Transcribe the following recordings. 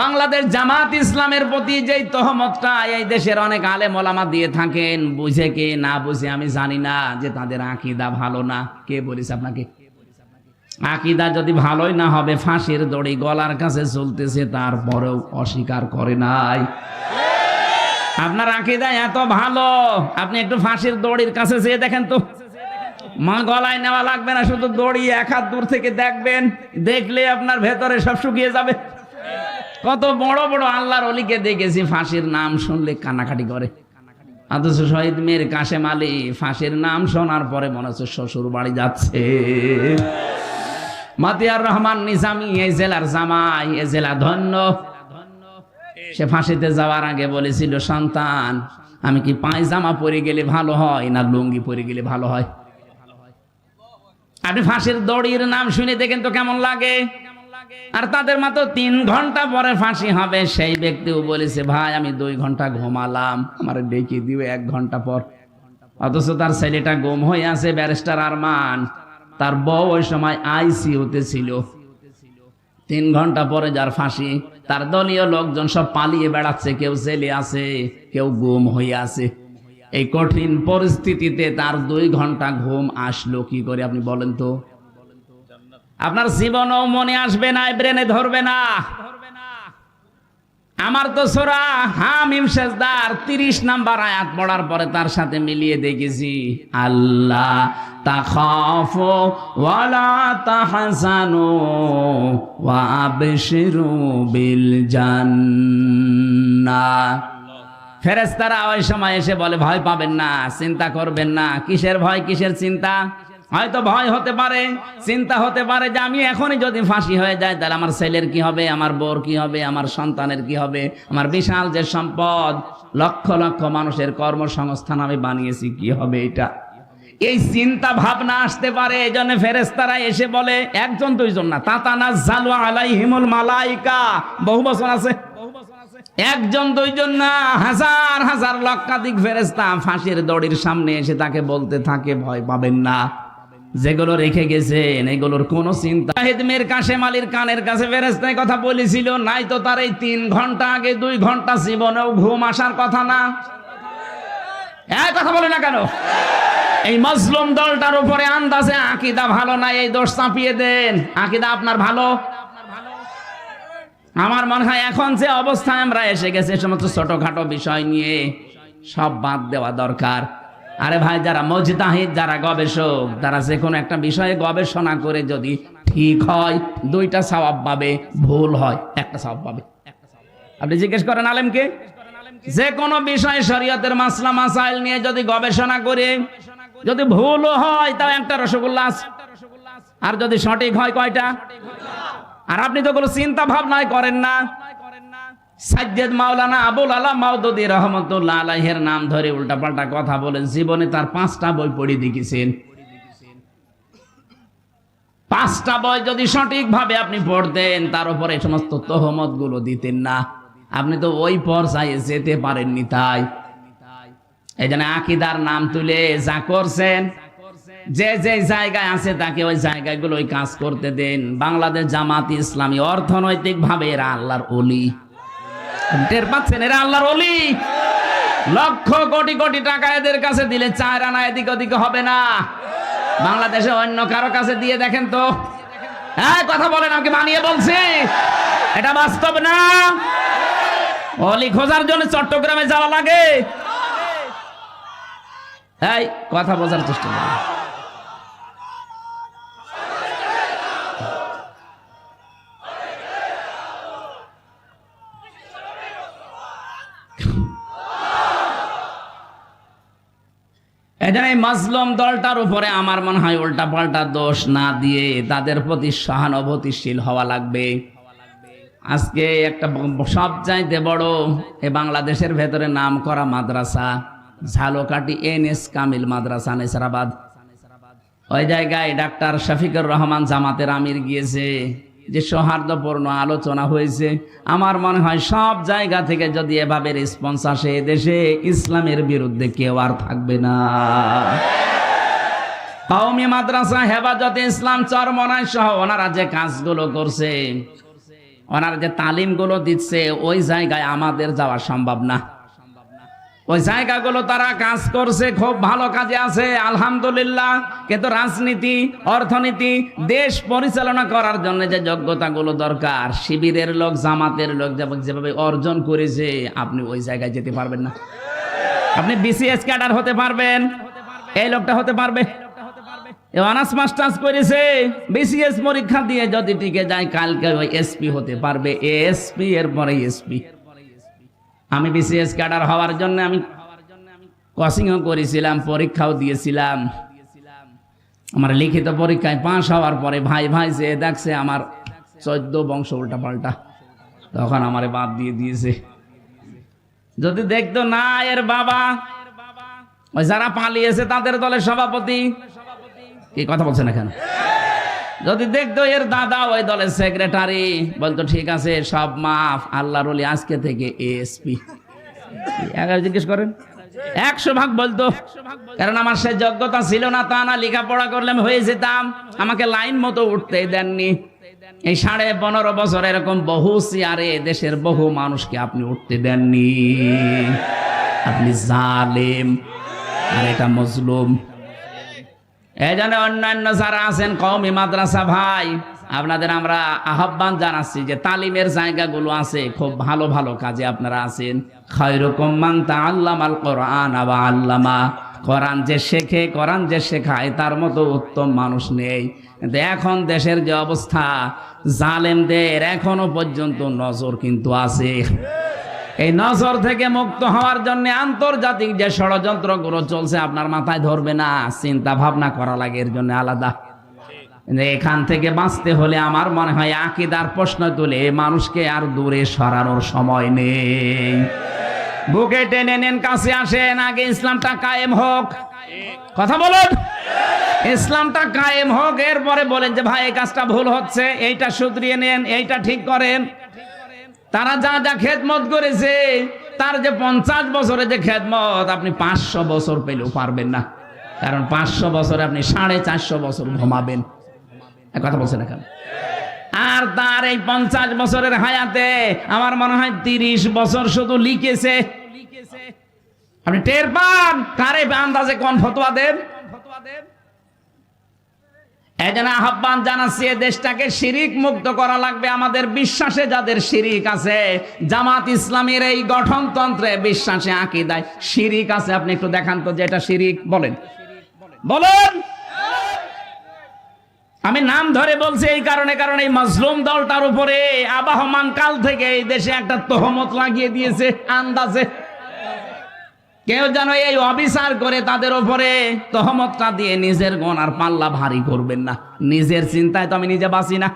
বাংলাদেশ জামাত ইসলামের প্রতি যেই তহমতটা এই দেশের অনেক আলেম ওলামা দিয়ে থাকেন, বুঝে কে না বুঝে আমি জানি না, যে তাদের আকীদা ভালো না। কে বলেছে আপনাকে? আকীদা যদি ভালোই না হবে, ফাঁসির দড়ি গলার কাছে চলতেছে তারপরেও অস্বীকার করে নাই। আপনার আকীদা এত ভালো, আপনি একটু ফাঁসির দড়ির কাছে যেয়ে দেখেন তো, মা গলায় নেওয়া লাগবে না, শুধু দড়ি এক হাত দূর থেকে দেখবেন, দেখলে আপনার ভেতরে সব শুকিয়ে যাবে। কত বড় বড় আল্লাহর ওলিকে দেখেছি ফাঁসির নাম শুনলে কান্নাকাটি করে, অথচ শহীদ মীর কাশেম আলী ফাঁসির নাম শোনার পরে মনে হচ্ছে শ্বশুর বাড়ি যাচ্ছে। মতিয়ার রহমান নিজামী এই জেলার জামাই, এই জেলা ধন্য, সে ফাঁসিতে যাওয়ার আগে বলেছিল, সন্তান আমি কি পায়জামা পরে গেলে ভালো হয় না লুঙ্গি পরে গেলে ভালো হয়? আপনি ফাঁসির দড়ির নাম শুনে দেখেন তো কেমন লাগে। আর তাদের মাত্র 3 ঘন্টা পরে ফাঁসি হবে, সেই ব্যক্তিও বলেছে, ভাই আমি 2 ঘন্টা ঘুমালাম, আমার ডেকে দিও 1 ঘন্টা পর। অথচ তার ছেলেটা গুম হয়ে আছে, ব্যারিস্টার আরমান, তার বউ ওই সময় আইসিইউতে ছিল। 3 ঘন্টা পরে যার ফাঁসি, তার দলীয় লোকজন সব পালিয়ে বেড়াচ্ছে, কেউ জেলে আছে, কেউ গুম হয়ে আছে। এই কঠিন পরিস্থিতিতে তার 2 ঘন্টা ঘুম আসলো কি করে আপনি বলেন তো? আপনার জীবনও মনে আসবে না, ব্রেনে ধরবে না। আমার তো সূরা হামিম সেজদার 30 নাম্বার আয়াত পড়ার পরে তার সাথে মিলিয়ে দেখেছি, আল্লাহ তাখাফু ওয়ালা তাহজানু ওয়া আবশিরু বিল জান্নাহ। ফেরেশতারা ওই সময় এসে বলে, ভয় পাবেন না, চিন্তা করবেন না। কিসের ভয়, কিসের চিন্তা? হয়তো ভয় হতে পারে, চিন্তা হতে পারে যে আমি এখনই যদি ফাঁসি হয়ে যায় তাহলে আমার ছেলের কি হবে, আমার বউর কি হবে, আমার সন্তানের কি হবে, আমার বিশাল যে সম্পদ, লক্ষ লক্ষ মানুষের কর্মসংস্থান আমি বানিয়েছি, কি হবে এটা। এই চিন্তা ভাবনা আসতে পারে। এই জন্য ফেরেশতারা এসে বলে, 1 2 জন না, তাতানাজ্জালু আলাইহিমুল মালাইকা, বহু বচন আছে, 1 2 জন না, হাজার হাজার লক্ষাধিক ফেরেশতা ফাঁসির দড়ির সামনে এসে তাকে বলতে থাকে, ভয় পাবেন না, যেগুলো রেখে গেছেন এগুলোর কোনো চিন্তা। শহীদ মীর কাশেম আলীর কানের কাছে ফেরেশতায় কথা বলেছিল, নাই তো তার এই 3 ঘন্টা আগে 2 ঘন্টা জীবনেও ঘুম আসার কথা না। কথা বলে না কেন? এই মজলুম দলটার উপরে আন্দাজে আকীদা ভালো না, এই দোষ চাপিয়ে দেন। আকীদা আপনার ভালো। আমার মনে হয় এখন যে অবস্থায় আমরা এসে গেছে, সমস্ত ছোটখাটো বিষয় নিয়ে সব বাদ দেওয়া দরকার। আরে ভাই, যারা মুজতাহিদ, যারা গবেষক, তারা যে কোনো একটা বিষয়ে গবেষণা করে যদি ঠিক হয় 2টা সওয়াব পাবে, ভুল হয় 1টা সওয়াব পাবে। আপনি জিজ্ঞেস করেন আলেমকে, যে কোনো বিষয়ে শরীয়তের মাসলা মাসাইল নিয়ে যদি গবেষণা করে যদি ভুলও হয় তাও 1টা রসগোল্লা আছে, আর যদি সঠিক হয় কয়টা? আর আপনি তো কোনো চিন্তা ভাবনাই করেন না। সাজ্জাদ মাওলানা আবুল আলা মাওদুদী রহমাতুল্লাহ আলাইহির নাম ধরে উল্টাপাল্টা কথা বলেন, জীবনে তার 5টা বই পড়ে দেখেছেন। 5টা বই যদি সঠিকভাবে আপনি পড়তেন, তার উপরে এই সমস্ত তহমত গুলো দিতেন না। আপনি তো ওই পর্যায়ে যেতে পারেননি। তাই এই জন্য আকীদার নাম তুলে যা করছেন, যে যে জায়গায় আছে তাকে ওই জায়গাগুলো ওই কাজ করতে দেন। বাংলাদেশ জামাত ইসলামী অর্থনৈতিক ভাবে এরা আল্লাহর ওলি, টের পাচ্ছেন? এরা আল্লাহর ওলি। লক্ষ কোটি কোটি টাকা এদের কাছে দিলে 4 আনা এদিক ওদিক হবে না। বাংলাদেশে অন্য কারো কাছে দিয়ে দেখেন তো। কথা বলেন, আমাকে মানিয়ে বলছি, এটা বাস্তব না। ওলি খোঁজার জন্য চট্টগ্রামে যাওয়া লাগে। কথা বোঝার চেষ্টা করুন। এই মাজলুম দলটার উপরে আমার মনে হয় উল্টা পাল্টা দোষ না দিয়ে তাদের প্রতি সহানুভূতিশীল হওয়া লাগবে। আজকে একটা সবচাইতে বড় এ বাংলাদেশের ভেতরে নাম করা মাদ্রাসা ঝালকাঠি NS কামিল মাদ্রাসা নেসারাবাদ, ওই জায়গায় ডাক্তার শফিকুর রহমান জামাতের আমির গিয়েছে, যে সৌহার্দ্যপূর্ণ আলোচনা হয়েছে। আমার মনে হয় সব জায়গা থেকে যদি এভাবে রেসপন্স আসে, দেশে ইসলামের বিরুদ্ধে কেউ আর থাকবে না। কওমি মাদ্রাসা হেফাজতে ইসলাম চরমনাই সহ ওনারা যে কাজগুলো করছে, ওনার যে তালিমগুলো দিচ্ছে ওই জায়গায় আমাদের যাওয়া সম্ভব না। ওই জায়গাগুলো তারা কাজ করছে, খুব ভালো কাজে আছে আলহামদুলিল্লাহ, কিন্তু রাজনীতি, অর্থনীতি, দেশ পরিচালনা করার জন্য যে যোগ্যতাগুলো দরকার, শিবিরের লোক, জামাতের লোক যেভাবে অর্জন করেছে, আপনি ওই জায়গায় যেতে পারবেন না। আপনি বিসিএস ক্যাডার হতে পারবেন, এই লোকটা হতে পারবে, অনার্স মাস্টার্স করেছে, বিসিএস পরীক্ষা দিয়ে যদি টিকে যায়, কালকে ওই এসপি হতে পারবে, এসপি এর পরে এসপি। আমি বিসিএস ক্যাডার হওয়ার জন্য আমি কোচিংও করেছিলাম, পরীক্ষাও দিয়েছিলাম। আমার লিখিত পরীক্ষায় পাশ হওয়ার পরে ভাই ভাই যে দেখছে আমার 14 বংশ উল্টা পাল্টা, তখন আমারে বাদ দিয়ে দিয়েছে। যদি দেখতো না এর বাবা ওই যারা পালিয়েছে তাদের দলের সভাপতি, কি কথা বলছেন এখানে, যদি দেখতো এর দাদা ওই দলের সেক্রেটারি, বলতো ঠিক আছে সব মাফ, আল্লাহর ওলি আজকে থেকে এসপি। জিজ্ঞেস করেন, 100% বলতো, কারণ আমার সে যোগ্যতা ছিল না তা না, লেখাপড়া করলে আমি হয়ে যেতাম, আমাকে লাইন মতো উঠতেই দেননি। এই 15.5 বছর এরকম বহু চেয়ারে দেশের বহু মানুষকে আপনি উঠতে দেননি। আপনি জালেম আর এটা মজলুম। এই জন্য অন্যান্য যারা আছেন কওমি মাদ্রাসা ভাই, আপনাদের আমরা আহ্বান জানাচ্ছি যে তালিমের জায়গাগুলো আছে, খুব ভালো ভালো কাজে আপনারা আছেন। খায়রুকুম মান তাআল্লামাল কোরআন ওয়া আল্লামা, কোরআন যে শেখে, কোরআন যে শেখায়, তার মতো উত্তম মানুষ নেই। কিন্তু এখন দেশের যে অবস্থা, জালেমদের এখনো পর্যন্ত নজর কিন্তু আছে। এই নজর থেকে মুক্ত হওয়ার জন্য আন্তর্জাতিক যে ষড়যন্ত্রগুলো চলছে আপনার মাথায় ধরবে না, চিন্তা ভাবনা করা লাগে এর জন্য আলাদা। এখান থেকে বাঁচতে হলে আমার মনে হয় আকীদার প্রশ্ন তুলে মানুষকে আর দূরে সরানোর সময় নেই। বুকে টেনে নেন, কাছে আসেন, আগে ইসলামটা কায়েম হোক। কথা বলুন, ইসলামটা কায়েম হোক, এরপরে বলেন যে ভাই এই কাজটা ভুল হচ্ছে, এইটা শুধরিয়ে নেন, এইটা ঠিক করেন। তারা যা যা খেদমত করেছে, তার যে 50 বছরের যে খেদমত, আপনি 500 বছর পেলেও পারবেন না, কারণ 500 বছরে আপনি 450 বছর ঘুমাবেন। কথা বলছেন এখন। আর তার এই 50 বছরের হায়াতে আমার মনে হয় 30 বছর শুধু লিখেছে। আপনি টের পান কারে আন্দাজে কোন ফতোয়া দেন। এই জন্য আহ্বান জানাচ্ছি, দেশটাকে শিরিক মুক্ত করা লাগবে। আমাদের বিশ্বাসে যাদের শিরিক আছে, জামাত ইসলামের এই গঠনতন্ত্রে বিশ্বাসে আকীদায় শিরিক আছে, আপনি একটু দেখান তো যে এটা শিরিক। বলেন বলেন। আমি নাম ধরে বলছি এই কারণে, কারণ এই মাজলুম দলটার উপরে আবাহমান কাল থেকে এই দেশে একটা তহমত লাগিয়ে দিয়েছে আন্দাজে। কেউ যেন এই অবিচার করে তাদের উপরে তহমতটা দিয়ে নিজের গোনার পাল্লা ভারী করবেন না। নিজের চিন্তায় তো আমি নিজে বাঁচি না।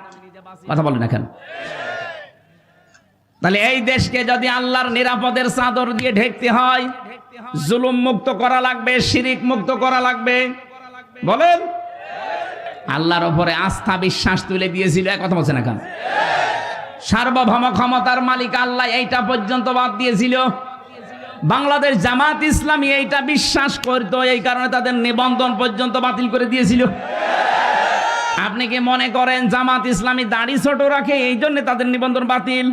কথা বলেন না কেন? তাহলে এই দেশকে যদি আল্লাহর নিরাপদের চাদর দিয়ে ঢেকতে হয়, জুলুম মুক্ত করা লাগবে, শিরিক মুক্ত করা লাগবে। বলেন, আল্লাহর উপরে আস্থা বিশ্বাস তুলে দিয়েছিল, কথা বলছে না কেন? সার্বভৌম ক্ষমতার মালিক আল্লাহ, এইটা পর্যন্ত বাদ দিয়েছিল। বাংলাদেশ জামাত ইসলামী এইটা বিশ্বাস করত, এই কারণে তাদের নিবন্ধন পর্যন্ত বাতিল করে দিয়েছিল। আপনি কি মনে করেন জামাত ইসলামী দাড়ি ছোট রাখে এই জন্য তাদের নিবন্ধন বাতিল?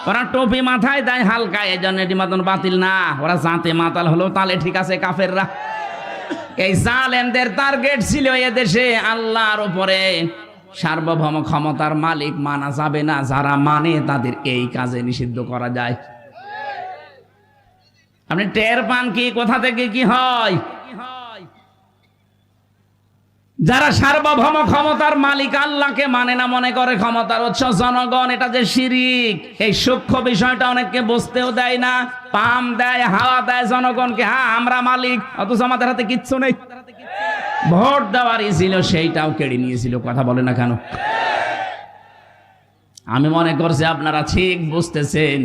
ওরা টুপি মাথায় দেয় হালকা, এই জন্য নিবন্ধন বাতিল না। ওরা জাতে মাতাল হলো তাহলে ঠিক আছে, কাফেররা। এই জালেমদের টার্গেট ছিল এদেশে আল্লাহর উপরে সার্বভৌম ক্ষমতার মালিক মানা যাবে না, যারা মানে তাদের এই কাজে নিষিদ্ধ করা যায়। আপনি টের পান কি কোথা থেকে কি হয়? যারা সার্বভৌম ক্ষমতার মালিক আল্লাহকে মানে না, মনে করে ক্ষমতার উৎস জনগণ, এটা যে শিরিক, এই সূক্ষ্ম বিষয়টা অনেককে বুঝতেও দেয় না। পাম দেয়, হাওয়া দেয় জনগণকে, হ্যাঁ আমরা মালিক, অথচ আমাদের হাতে কিচ্ছু নেই। ভোট দেওয়ারই ছিল, সেইটাও কেড়ে নিয়েছিল। কথা বলে না কেন? আমি মনে করছি আপনারা ঠিক বুঝতেছেন।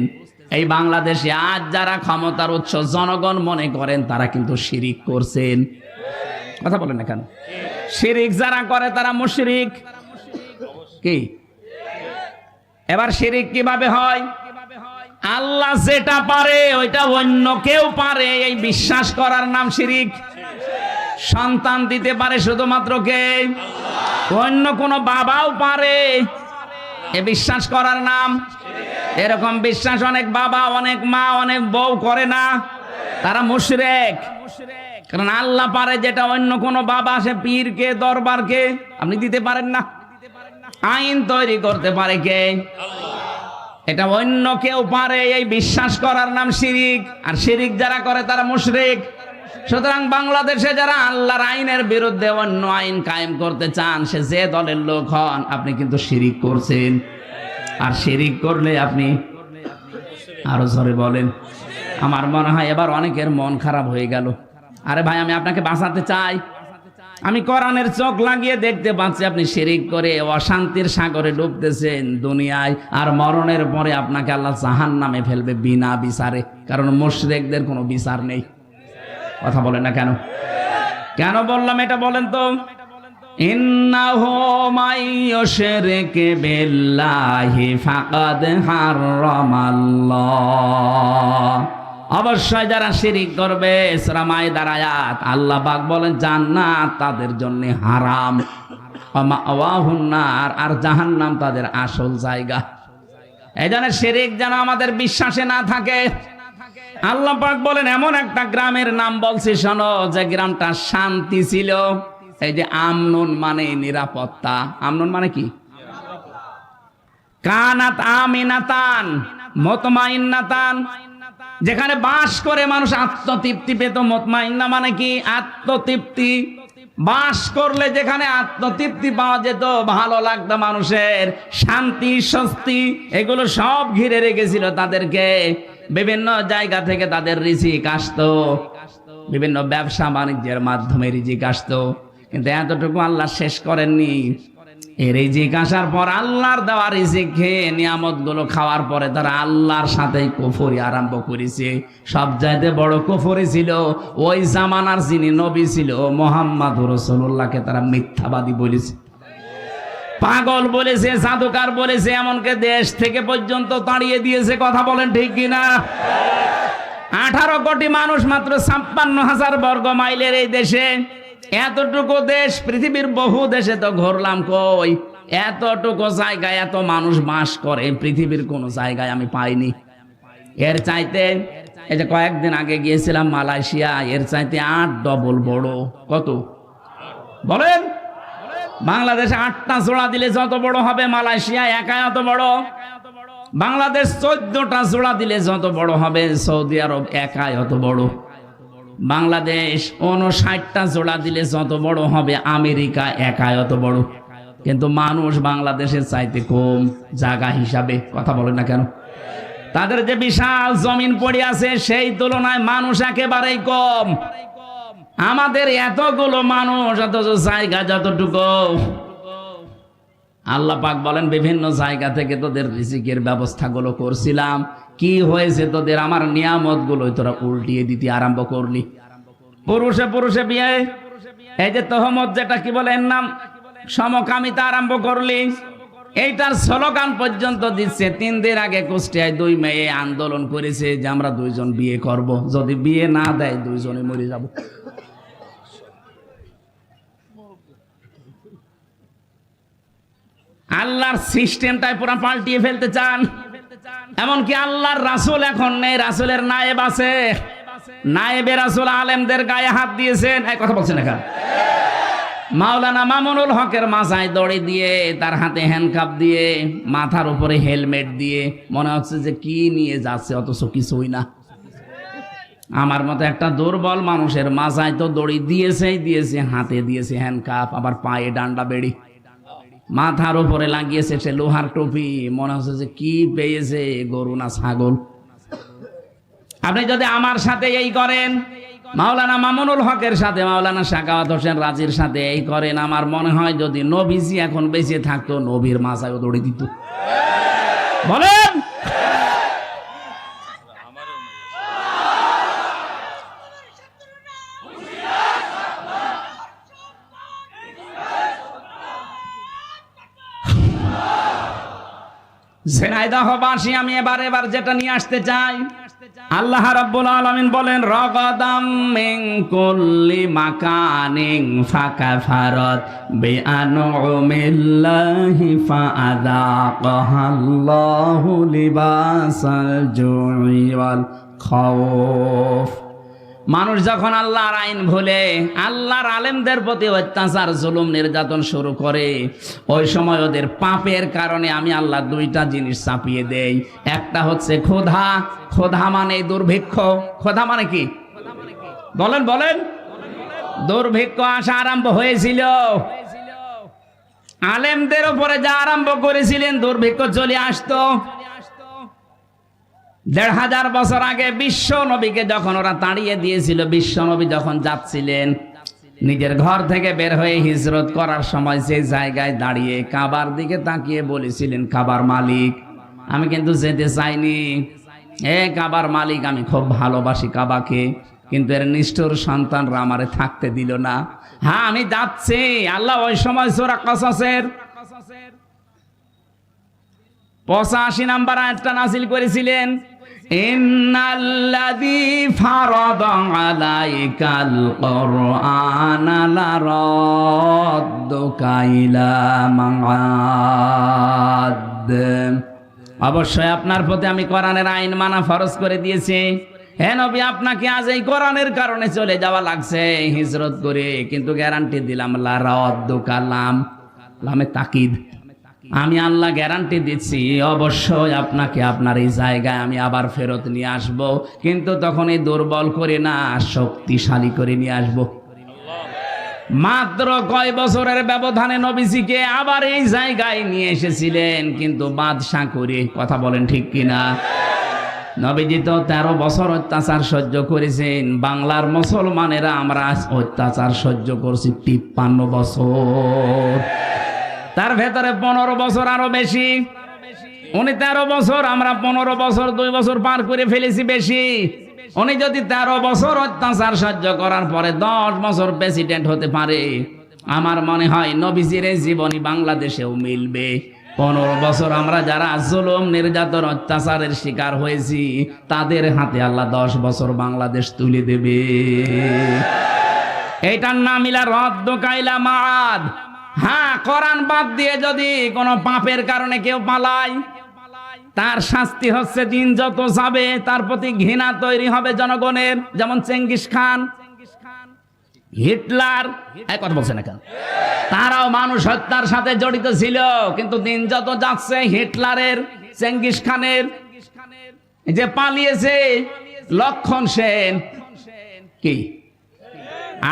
এই বাংলাদেশে আজ যারা ক্ষমতার উৎস জনগণ মনে করেন, তারা কিন্তু শিরিক করছেন। কথা বলেন না কেন? শিরিক যারা করে তারা মুশরিক। কি এবার শিরিক কিভাবে হয়? আল্লাহ যেটা পারে ওইটা অন্য কেউ পারে, এই বিশ্বাস করার নাম শিরিক। সন্তান দিতে পারে শুধুমাত্র কে? অন্য কোন বাবাও পারে। এ বিশ্বাস করার নাম। এরকম বিশ্বাস অনেক বাবা, অনেক মা, অনেক বউ করে না, তারা মুশরিক। কারণ আল্লাহ পারে যেটা অন্য কোন বাবা, সে পীরকে, দরবারকে আপনি দিতে পারেন না। আইন তৈরি করতে পারে কে? এটা অন্য কেউ পারে। এই বিশ্বাস করার নাম শিরিক। আর শিরিক যারা করে তারা মুশরিক। সুতরাং বাংলাদেশে যারা আল্লাহর আইনের বিরুদ্ধে অন্য আইন কায়েম করতে চান, সে যে দলের লোক হন, আপনি কিন্তু শিরিক করছেন। আর শিরিক করলে আপনি আরো জোরে বলেন। আমার মনে হয় এবার অনেকের মন খারাপ হয়ে গেল। আরে ভাই, আমি আপনাকে বাঁচাতে চাই। আমি কোরআনের চোখ লাগিয়ে দেখতে পাচ্ছি আপনি শিরিক করে অশান্তির সাগরে ডুবতেছেন দুনিয়ায়, আর মরণের পরে আপনাকে আল্লাহ জাহান্নামে ফেলবে বিনা বিচারে। কারণ মুশরিকদের কোনো বিচার নেই। কথা বলেন না কেন? কেন বললাম এটা বলেন তো? ইন্নাহু মাইয়ুশরিক বিল্লাহি ফাকাদ হারামাল্লাহ। অবশ্যই যারা শিরিক করবে, সূরা মাইদার আয়াত, আল্লাহ পাক বলেন জান্নাত তাদের জন্য হারাম, ওয়া মাওয়াহুন নার, আর জাহান্নাম তাদের আসল জায়গা। এই জন্য শিরিক যেন আমাদের বিশ্বাসে না থাকে। আল্লাহ পাক বলেন এমন একটা গ্রামের নাম বলছি শোনো, যে গ্রামটা শান্তি ছিল। এই যে আমনুন মানে নিরাপত্তা। আমনুন মানে কি? কানাত আমিনাতান মুতমাইন্নাতান, যেখানে বাস করে মানুষ আত্মতৃপ্তি পেত। মুতমাইন্না মানে কি? আত্মতৃপ্তি। বাস করলে যেখানে আত্মতৃপ্তি পাওয়া যেত, ভালো লাগতো মানুষের, শান্তি, স্বস্তি, এগুলো সব ঘিরে রেখেছিল তাদেরকে। বিভিন্ন জায়গা থেকে তাদের রিজিক আসতো, বিভিন্ন ব্যবসা বাণিজ্যের মাধ্যমে রিজিক আসতো। কিন্তু এতটুকু আল্লাহ শেষ করেননি। এই রিজিক আসার পর, আল্লাহর দেওয়া রিজিক খেয়ে নিয়ামত গুলো খাওয়ার পরে তারা আল্লাহর সাথে কুফরি আরম্ভ করেছে। সব চাইতে বড় কুফরি ছিল ওই জামানার যিনি নবী ছিল মুহাম্মদুর রাসূলুল্লাহকে তারা মিথ্যাবাদী বলেছে, পাগল বলেছে, জাদুকার বলেছে, এমনকি দেশ থেকে পর্যন্ত তাড়িয়ে দিয়েছে। কথা বলেন ঠিক কিনা? 18 কোটি মানুষ মাত্র 56,000 বর্গ মাইলের এই দেশে। এতটুকু দেশ, পৃথিবীর বহু দেশে তো ঘুরলাম, কই এতটুকু জায়গায় এত মানুষ বাস করে পৃথিবীর কোন জায়গায় আমি পাইনি। এর চাইতে, এই যে কয়েকদিন আগে গিয়েছিলাম মালয়েশিয়া, এর চাইতে 8 ডবল বড়। কত বলেন? বাংলাদেশে 8টা জোড়া দিলে যত বড় হবে, মালয়েশিয়া একাই অত বড়। বাংলাদেশ 14টা জোড়া দিলে যত বড় হবে, সৌদি আরব একাই অত বড়। বাংলাদেশ 59টা জোড়া দিলে যত বড় হবে, আমেরিকা একাই অত বড়। কিন্তু মানুষ বাংলাদেশের চাইতে কম জায়গা হিসাবে। কথা বলেন না কেন? তাদের যে বিশাল জমিন পড়ে আছে, সেই তুলনায় মানুষ একেবারেই কম। আমাদের এতগুলো মানুষ, অথচ জায়গা যতটুকু। আল্লাহ পাক বলেন বিভিন্ন জায়গা থেকে তোদের রিজিকের ব্যবস্থাগুলো করছিলাম, কি হয়েছে তোদের? আমার নিয়ামত গুলো তোরা উল্টিয়ে দিতে আরম্ভ করলি। পুরুষে পুরুষে বিয়ে, এই যে তহমত, যেটা কি বলে এর নাম, সমকামিতা আরম্ভ করলি। এইটার স্লোগান পর্যন্ত দিচ্ছে। 3 দিন আগে কুষ্টিয়ায় 2 মেয়ে আন্দোলন করেছে যে আমরা 2 জন বিয়ে করব, যদি বিয়ে না দেয় 2 জনে মরে যাব। আল্লাহর সিস্টেমটাই পুরো পাল্টিয়ে ফেলতে চান। এমনকি আল্লাহর রাসূল এখন নেই, রাসূলের নায়েব আছে। নায়েবে রাসূল আলেমদের গায়ে হাত দিয়েছেন। এই কথা বলছেন না? মাওলানা মামুনুল হকের মাথায় দড়ি দিয়ে, তার হাতে হ্যান্ডকাপ দিয়ে, মাথার উপরে হেলমেট দিয়ে, মনে হচ্ছে যে কি নিয়ে যাচ্ছে, অথচ কিছুই না। আমার মতো একটা দুর্বল মানুষের মাথায় তো দড়ি দিয়েছে, হাতে দিয়েছে হ্যান্ডকাপ, আবার পায়ে ডান্ডা বেড়ি, মাথার উপরে লাগিয়েছে সে লোহার টুপি। মনে হচ্ছে যে কি পেয়েছে, গরু না ছাগল। আপনি যদি আমার সাথে এই করেন, মাওলানা মামুনুল হকের সাথে, মাওলানা সাখাওয়াত হোসেন রাজির সাথে এই করেন, আমার মনে হয় যদি নবীজি এখন বেঁচে থাকতো, নবীর মাথায়ও দড়ি দিত। বলেন? ঝিনাইদহবাসী, আমি এবার যেটা নিয়ে আসতে চাই, আল্লাহ রাব্বুল আলামিন বলেন রাগাদাম মিন কুল্লি মাকানিন ফাকাফারাত বিআনউমিল্লাহি ফাআযাকাহাল্লাহু লিবাসাল জুই ওয়াল খাউফ। মানুষ যখন আল্লাহর আইন ভুলে, আল্লাহর আলেমদের প্রতি অত্যাচার জুলুম নির্যাতন শুরু করে, ওই সময় ওদের পাপের কারণে আমি আল্লাহ দুইটা জিনিস চাপিয়ে দেই। একটা হচ্ছে ক্ষুধা, ক্ষুধা মানে দুর্ভিক্ষ। ক্ষুধা মানে কি বলেন বলেন? দুর্ভিক্ষ আসা আরম্ভ হয়েছিল, আলেমদের উপরে যা আরম্ভ করেছিলেন দুর্ভিক্ষ চলে আসতো। ১৫০০ বছর আগে বিশ্ব নবীকে যখন ওরা তাড়িয়ে দিয়েছিল, বিশ্ব নবী যখন যাচ্ছিলেন নিজের ঘর থেকে বের হয়ে হিজরত করার সময় যে জায়গায় দাঁড়িয়ে কাবার দিকে তাকিয়ে বলেছিলেন, কাবার মালিক আমি কিন্তু যেতে চাইনি, কাবার মালিক আমি খুব ভালোবাসি কাবাকে, কিন্তু এর নিষ্ঠুর সন্তানরা আমারে থাকতে দিল না। হ্যাঁ আমি যাচ্ছি। আল্লাহ ওই সময় সূরা কসসের ৮৫ নাম্বার আয়াতটা নাযিল করেছিলেন, ইন্নাল্লাযী ফারাদা আলাইকাল কুরআনা লারাদ্দুকা ইলা মাআদ। অবশ্যই আপনার প্রতি আমি কোরআনের আইন মানা ফরজ করে দিয়েছি। হে নবী, আপনাকে আজ এই কোরআনের কারণে চলে যাওয়া লাগছে হিজরত করে, কিন্তু গ্যারান্টি দিলাম লারাদ্দুকা, লামে তাকিদ, আমি আল্লাহ গ্যারান্টি দিচ্ছি অবশ্যই আপনাকে আপনার এই জায়গায় আমি আবার ফেরত নিয়ে আসব, কিন্তু তখন এই দুর্বল করে না, শক্তিশালী করে নিয়ে আসব। মাত্র কয় বছরের ব্যবধানে নবীজিকে আবার এই জায়গায় নিয়ে এসেছিলেন, কিন্তু বাদশা করে। কথা বলেন ঠিক কিনা? নবীজি তো ১৩ বছর অত্যাচার সহ্য করেছেন, বাংলার মুসলমানেরা আমরা অত্যাচার সহ্য করছি ৫৩ বছর, তার ভেতরে ১৫ বছর আরো বেশি। উনি ১৩ বছর, আমরা ১৫ বছর, ২ বছর পার করে ফেলেছি বেশি। উনি যদি ১৩ বছর অত্যাচার সহ্য করার পরে ১০ বছর প্রেসিডেন্ট হতে পারে, আমার মনে হয় নবীজির এই জীবনী বাংলাদেশেও মিলবে। ১৫ বছর আমরা যারা জুলুম নির্যাতন অত্যাচারের শিকার হয়েছি, তাদের হাতে আল্লাহ ১০ বছর বাংলাদেশ তুলে দেবে। এইটার নাম ইলা রাদ্দুকা ইলা মাআদ। হ্যাঁ, কোরআন বাদ দিয়ে যদি কোনো পাপের কারণে কেউ পালায়, তার শাস্তি হচ্ছে দিন যত যাবে তার প্রতি ঘৃণা তৈরি হবে জনগণের। যেমন চেঙ্গিস খান, হিটলার, এই কথা বলছে না কেন? তারাও মানুষ হত্যার সাথে জড়িত ছিল, কিন্তু দিন যত যাচ্ছে হিটলারের, চেঙ্গিস খানের, যে পালিয়েছে লক্ষণ সেন, কি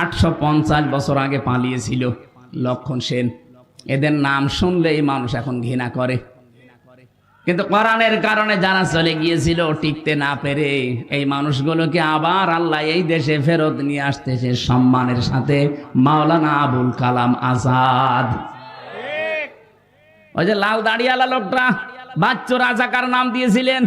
৮৫০ বছর আগে পালিয়েছিল লক্ষণ সেন। এদের নাম শুনলেই মানুষ এখন ঘৃণা করে, কিন্তু কোরআনের কারণে যারা চলে গিয়েছিল টিকতে না পেরে, এই মানুষগুলোকে আবার আল্লাহ এই দেশে ফেরত নিয়ে আসতেছে সম্মানের সাথে। মাওলানা আবুল কালাম আজাদ, ওই যে লাল দাড়িওয়ালা লোকটা বাচ্চু রাজাকার নাম দিয়েছিলেন,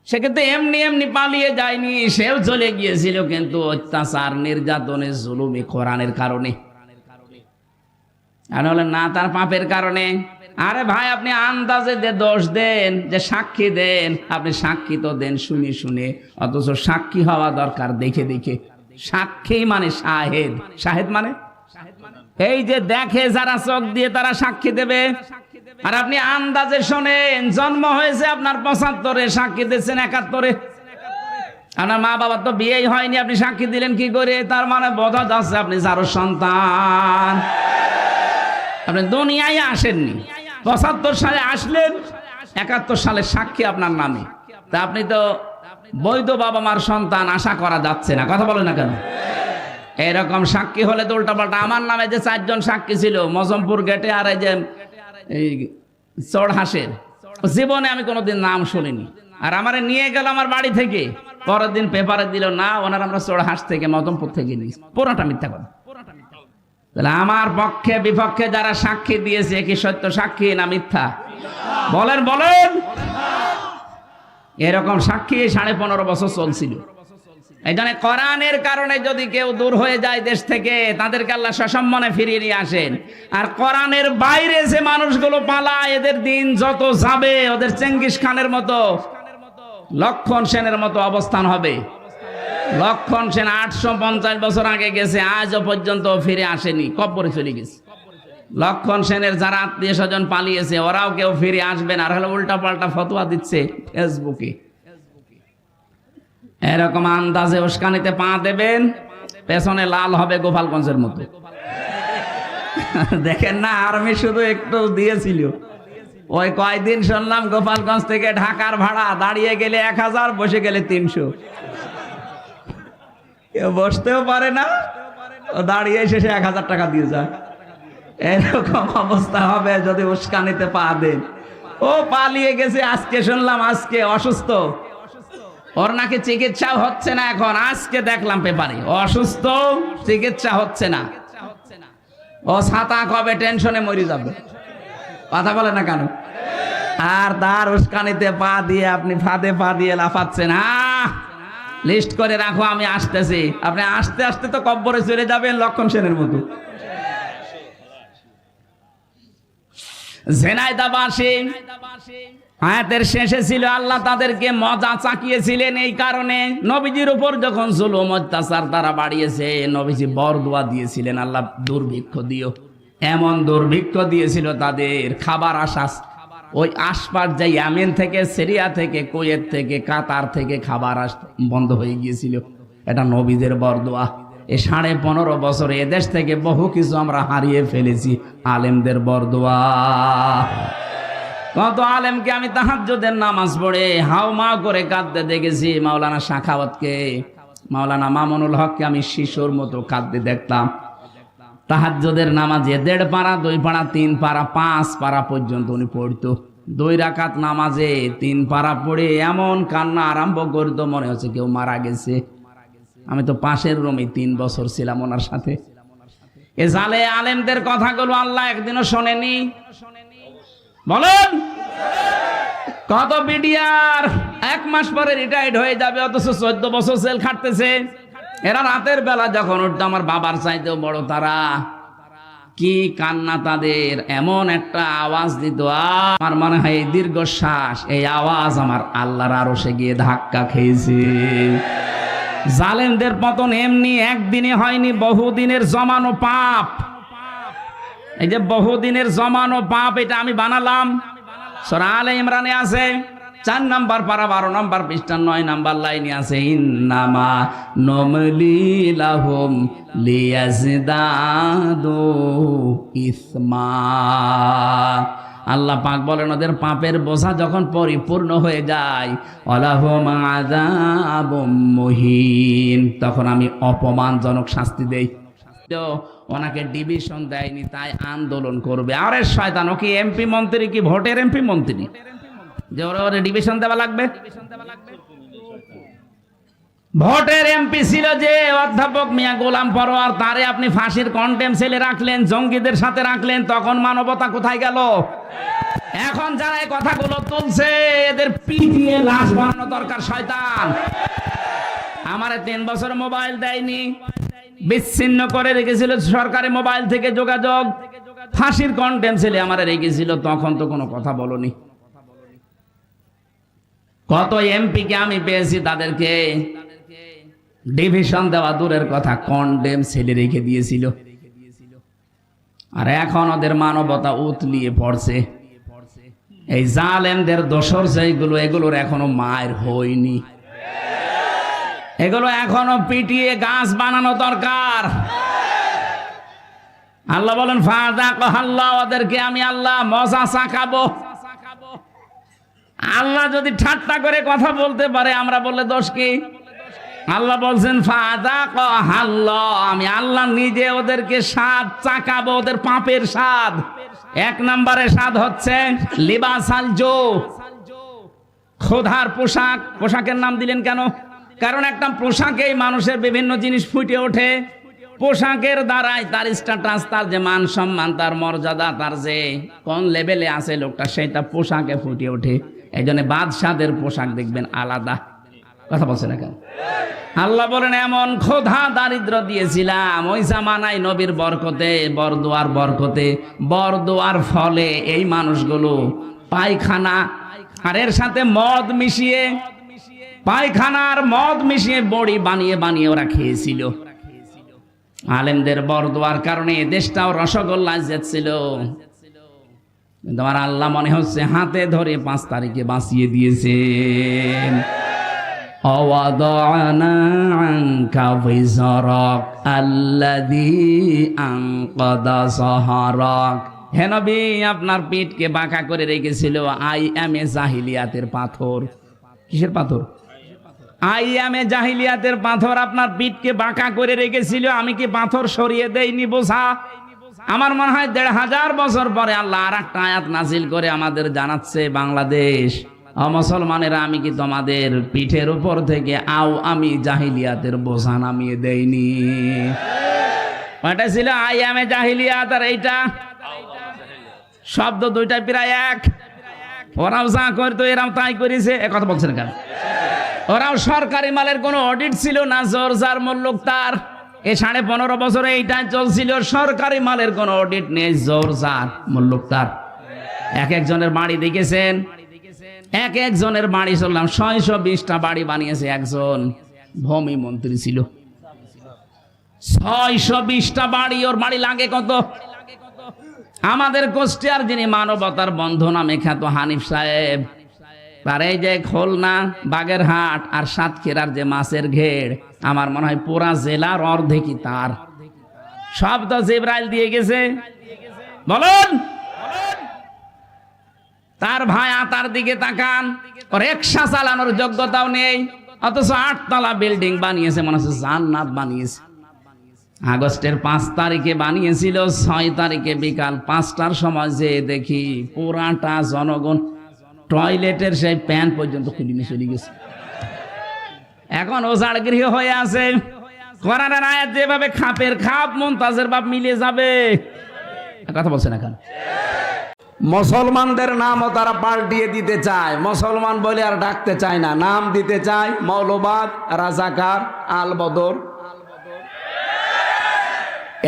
সে কিন্তু এমনি এমনি পালিয়ে যায়নি, সেও চলে গিয়েছিল, কিন্তু অত্যাচার নির্যাতনের জুলুমে কোরআনের কারণে। আর হলেন না তার পাপের কারণে। আরে ভাই, আপনি আন্দাজে যে দোষ দেন, যে সাক্ষী দেন, আপনি সাক্ষী তো দেন শুনে শুনে, অথচ সাক্ষী হওয়া দরকার দেখে দেখে। সাক্ষী মানে শাহেদ, শাহেদ মানে এই যে দেখে যারা চোখ দিয়ে তারা সাক্ষী দেবে। আর আপনি আন্দাজে শোনেন, জন্ম হয়েছে আপনার ৭৫-এ, সাক্ষী দিচ্ছেন ৭১-এ। আপনার মা বাবার তো বিয়েই হয়নি, আপনি সাক্ষী দিলেন কি করে? তার মানে বোঝা যাচ্ছে আপনি যারও সন্তান, আপনি দুনিয়ায় আসেননি। ৭৫ সালে আসলেন, ৭১ সালে সাক্ষী আপনার নামে, তা আপনি তো বৈধ বাবা মার সন্তান, আশা করা যাচ্ছে না। কথা বলে না কেন? এরকম সাক্ষী হলে তো উল্টাপাল্টা। আমার নামে যে ৪ জন সাক্ষী ছিল মজমপুর গেটে, আর এই যে চড়হাসের, জীবনে আমি কোনোদিন নাম শুনিনি। আর আমারে নিয়ে গেল আমার বাড়ি থেকে, পরের দিন পেপারে দিল না ওনার আমরা চড়হাস থেকে মজমপুর থেকে নিয়েছি। পুরোটা মিথ্যা কথা। তাহলে আমার পক্ষে বিপক্ষে যারা সাক্ষী দিয়েছে, কি সত্য সাক্ষী না মিথ্যা? বলেন বলেন। এরকম সাক্ষী ১৫.৫ বছর চলছিল। এই জন্য কোরআনের কারণে যদি কেউ দূর হয়ে যায় দেশ থেকে, তাদেরকে আল্লাহ সসম্মানে ফিরিয়ে নিয়ে আসেন। আর কোরআনের বাইরে যে মানুষগুলো পালায়, এদের দিন যত যাবে, ওদের চেঙ্গিস খানের মতো লক্ষণ সেনের মতো অবস্থান হবে। লক্ষণ সেন 850 বছর আগে গেছে, আজও পর্যন্ত ফিরে আসেনি, কবরে চলে গেছে। লক্ষণ সেনের যারা আত্মীয় স্বজন পালিয়েছে ওরাও কেউ ফিরে আসবে না, আর হলো উল্টা পাল্টা ফতোয়া দিচ্ছে ফেসবুকে। এরকম আন্দাজে উস্কানিতে পা দেবেন, পেছনে লাল হবে গোপালগঞ্জের মতো। দেখেন না, আর্মি শুধু একটু দিয়েছিল, ওই কয়দিন শুনলাম গোপালগঞ্জ থেকে ঢাকার ভাড়া দাঁড়িয়ে গেলে 1000, বসে গেলে 300। কেউ বসতেও পারে না, ও দাঁড়িয়ে শেষে 1000 টাকা দিয়ে যায়। এরকম অবস্থা হবে যদি উস্কানিতে পা দেন। ও পালিয়ে গেছে, আজকে শুনলাম আজকে অসুস্থ, ওর নাকি চিকিৎসাও হচ্ছে না এখন। আজকে দেখলাম পেপারে অসুস্থ, চিকিৎসা হচ্ছে না। ও ছাতা কবে টেনশনে মরে যাবে, কথা বলে না কেন? আর তার উস্কানিতে পা দিয়ে আপনি ফাঁদে পা দিয়ে লাফাচ্ছেন। লিস্ট করে রাখো, আমি আসতেছি। আপনি আসতে আসতে তো কব্বরে চলে যাবেন লক্ষণ সেনের মতো। ঝিনাইদহবাসী আয়াতের শেষে ছিল আল্লাহ তাদেরকে মজা চাকিয়েছিলেন। এই কারণে নবীজির উপর যখন জুলুম অত্যাচার তারা বাড়িয়েছে, নবীজি বরদোয়া দিয়েছিলেন, আল্লাহ দুর্ভিক্ষ দিও। এমন দুর্ভিক্ষ দিয়েছিল তাদের, খাবার আসাস ওই আশপাশ যে ইয়ামেন থেকে, সিরিয়া থেকে, কুয়েত থেকে, কাতার থেকে খাবার বন্ধ হয়ে গিয়েছিল। এটা নবীদের বরদোয়া। এই 15.5 বছরে এদেশ থেকে বহু কিছু আমরা হারিয়ে ফেলেছি, আলেমদের বরদোয়া। কত আলেমকে আমি তাহাজ্জুদের নামাজ পড়ে হাউমাউ করে কাঁদতে দেখেছি। মাওলানা শাখাওয়াতকে, মাওলানা মামুনুল হককে আমি শিশুর মতো কাঁদতে দেখতাম। তাহাজ্জুদের নামাজে 1.5 পারা, 2 পারা, 3 পারা, 5 পারা পর্যন্ত উনি পড়তো। 2 রাকাত নামাজে 3 পারা পড়ে এমন কান্না আরম্ভ করতো, মনে হচ্ছে কেউ মারা গেছে। আমি তো পাশের রুমে 3 বছর ছিলাম ওনার সাথে। এ জালে আলেমদের কথাগুলো আল্লাহ একদিনও শোনেনি? বলেন, কত বিডিআর 1 মাস পরে রিটায়ার্ড হয়ে যাবে, অথচ 14 বছর জেল খাটতেছে। এরা রাতের বেলা যখন উঠতো আমার বাবার চাইতেও বড় তারা। কি কান্না তাদের, এমন একটা আওয়াজ দিত, আমার মনে হয় এই দীর্ঘশ্বাস, এই আওয়াজ আমার আল্লাহর আরশে গিয়ে ধাক্কা খেয়েছে। জালেমদের পতন এমনি একদিনে হয়নি, বহুদিনের জমানো পাপ। এই যে বহুদিনের জমানো পাপ, এটা আমি বানালাম। সূরা আলে ইমরানে আছে 4 নাম্বার পারা 12 নাম্বার পৃষ্ঠা 9 নাম্বার লাইনে আছে, ইন্নামা নমলি লাহুম লিয়াজদাদু ইসমা। আল্লাহ পাক বলেন ওদের পাপের বোঝা যখন পরিপূর্ণ হয়ে যায়, ওয়ালাহুম আযাবুম মুহিন, তখন আমি অপমানজনক শাস্তি দেই। ওনাকে ডিভিশন দেয়নি, তাই আন্দোলন করবে। আরে শয়তান, ও কি এমপি মন্ত্রী, কি ভোটের এমপি মন্ত্রী যে ওরা ডিভিশন দেওয়া লাগবে? ভোটের এমপি ছিল যে অধ্যাপক মিয়া গোলাম পরোয়ার, তারে আপনি ফাঁসির কন্টেম সেলে রাখলেন, জঙ্গিদের সাথে রাখলেন, তখন মানবতা কোথায় গেল? এখন যারা এই কথাগুলো তুলছে এদের পিটিয়ে লাশ বানানো দরকার। শয়তান আমারে 3 বছর মোবাইল দেয়নি, বিচ্ছিন্ন করে রেখেছিল সরকারি মোবাইল থেকে যোগাযোগ, ফাঁসির কন্টেম সেলে আমারে রেখেছিল, তখন তো কোনো কথা বলনি। কত এমপিকে আমি পেয়েছি, তাদেরকে ডিভিশন দেওয়া দূরের কথা, কন্ডেম সেলে রেখে দিয়েছিল। আর এখন ওদের মানবতা উতলিয়ে পড়ছে। এই জালেমদের দোসর যেগুলো, এগুলোর এখনো মায়ের হয়নি, এগুলো এখনো পিটিয়ে গাছ বানানো দরকার। আল্লাহ বলেন ফাযাকাল্লাহ, ওদেরকে আমি আল্লাহ মজা চাকাবো। আল্লাহ যদি ঠাট্টা করে কথা বলতে পারে, আমরা বললে দোষ কি? আল্লাহ বলছেন ফাযাকাল্লাহ, আমি আল্লাহ নিজে ওদেরকে স্বাদ চাকাবো, ওদের পাপের স্বাদ। 1 নম্বরে স্বাদ হচ্ছে লিবাসাল জো, ক্ষুধার পোশাক। পোশাকের নাম দিলেন কেন? কারণ একটা পোশাকেই মানুষের বিভিন্ন জিনিস ফুটে ওঠে। পোশাকের দ্বারাই তার স্ট্যাটাস, তার যে মান সম্মান, তার মর্যাদা, তার যে কোন লেভেলে আছে লোকটা, সেটা পোশাকে ফুটে ওঠে। এই জন্য বাদশাদের পোশাক দেখবেন আলাদা। কথা বলছে না কেন? আল্লাহ বলেন এমন ক্ষুধা দারিদ্র দিয়েছিলাম ওই জামানায় নবীর বরকতে, বরদোয়ার বরকতে, বরদোয়ার ফলে এই মানুষগুলো পায়খানা আর এর সাথে মদ মিশিয়ে পায়খানার মদ মিশিয়ে বড়ি বানিয়ে বানিয়ে ওরা খেয়েছিল। আলেমদের বরদোয়ার কারণে দেশটাও রসগোল্লায় যাচ্ছিল। কিন্তু আমার আল্লাহ মনে হচ্ছে হাতে ধরে 5 তারিখে বাঁচিয়ে দিয়েছেন। অওয়াদানা আনকা বিজরাক আল্লাযী আনকাদা যাহরাক। হে নবী, আপনার পিঠকে বাঁকা করে রেখেছিল আইয়ামে জাহিলিয়াতের পাথর। কিসের পাথর? আইয়ামে জাহিলিয়াতের পাথর আপনার পিঠকে বাঁকা করে রেখেছিল। আমি কি পাথর সরিয়ে দেইনি বোঝা? আমার মনে হয় 1500 বছর পরে আল্লাহ আর একটা আয়াত নাজিল করে আমাদের জানাচ্ছে, বাংলাদেশ মুসলমানেরা, আমি কি তোমাদের পিঠের উপর থেকে আমি জাহিলিয়াতের বোঝা নামিয়ে দেইনি? ওটা ছিল আইয়ামে জাহিলিয়াত, আর এইটা শব্দ দুইটা প্রায় এক। ওরাও যা করতো এরাও তাই করেছে। কথা বলছেন কেন? ওরাও সরকারি মালের কোনো অডিট ছিল না, জোর যার মূল্য তার। এই 15.5 বছরে এইটাই চলছিল, সরকারি মালের কোনো অডিট নেই, জোর যার মূল্য তার। এক একজনের বাড়ি দেখেছেন, এক একজনের বাড়ি চললাম 620টা বাড়ি বানিয়েছে একজন ভূমি মন্ত্রী ছিল। 620টা বাড়ি, ওর বাড়ি লাগে কত? আমাদের কুষ্টিয়ার যিনি মানবতার বন্ধু নামে খ্যাত হানিফ সাহেব, তার এই যে খুলনা, বাগেরহাট আর সাতক্ষীরার যে মাছের ঘেড়, আমার মনে হয় পুরা জেলার অর্ধেকই তার। সব তো জিবরাইল দিয়ে গেছে। বলুন, তার ভাই তার দিকে তাকান, রিকশা চালানোর যোগ্যতাও নেই, অথচ 8 তলা বিল্ডিং বানিয়েছে, মনে হচ্ছে জান্নাত বানিয়েছে। আগস্টের 5 তারিখে বানিয়েছিল, 6 তারিখে বিকাল 5টার সময় যে দেখি পুরাটা জনগণ টয়লেটের সেই প্যান্ট পর্যন্ত খুলে নিয়ে চলে গেছে। এখন ওজাড় গৃহ হয়ে আছে। কোরআনের আয়াত যেভাবে খাপের খাপ মুনতাজের বাপ মিলে যাবে, কথা বলছেন এখন। মুসলমানদের নামও তারা পাল্টিয়ে দিতে চায়, মুসলমান বলে আর ডাকতে চায় না, নাম দিতে চায় মৌলবাদ, রাজাকার, আল বদর।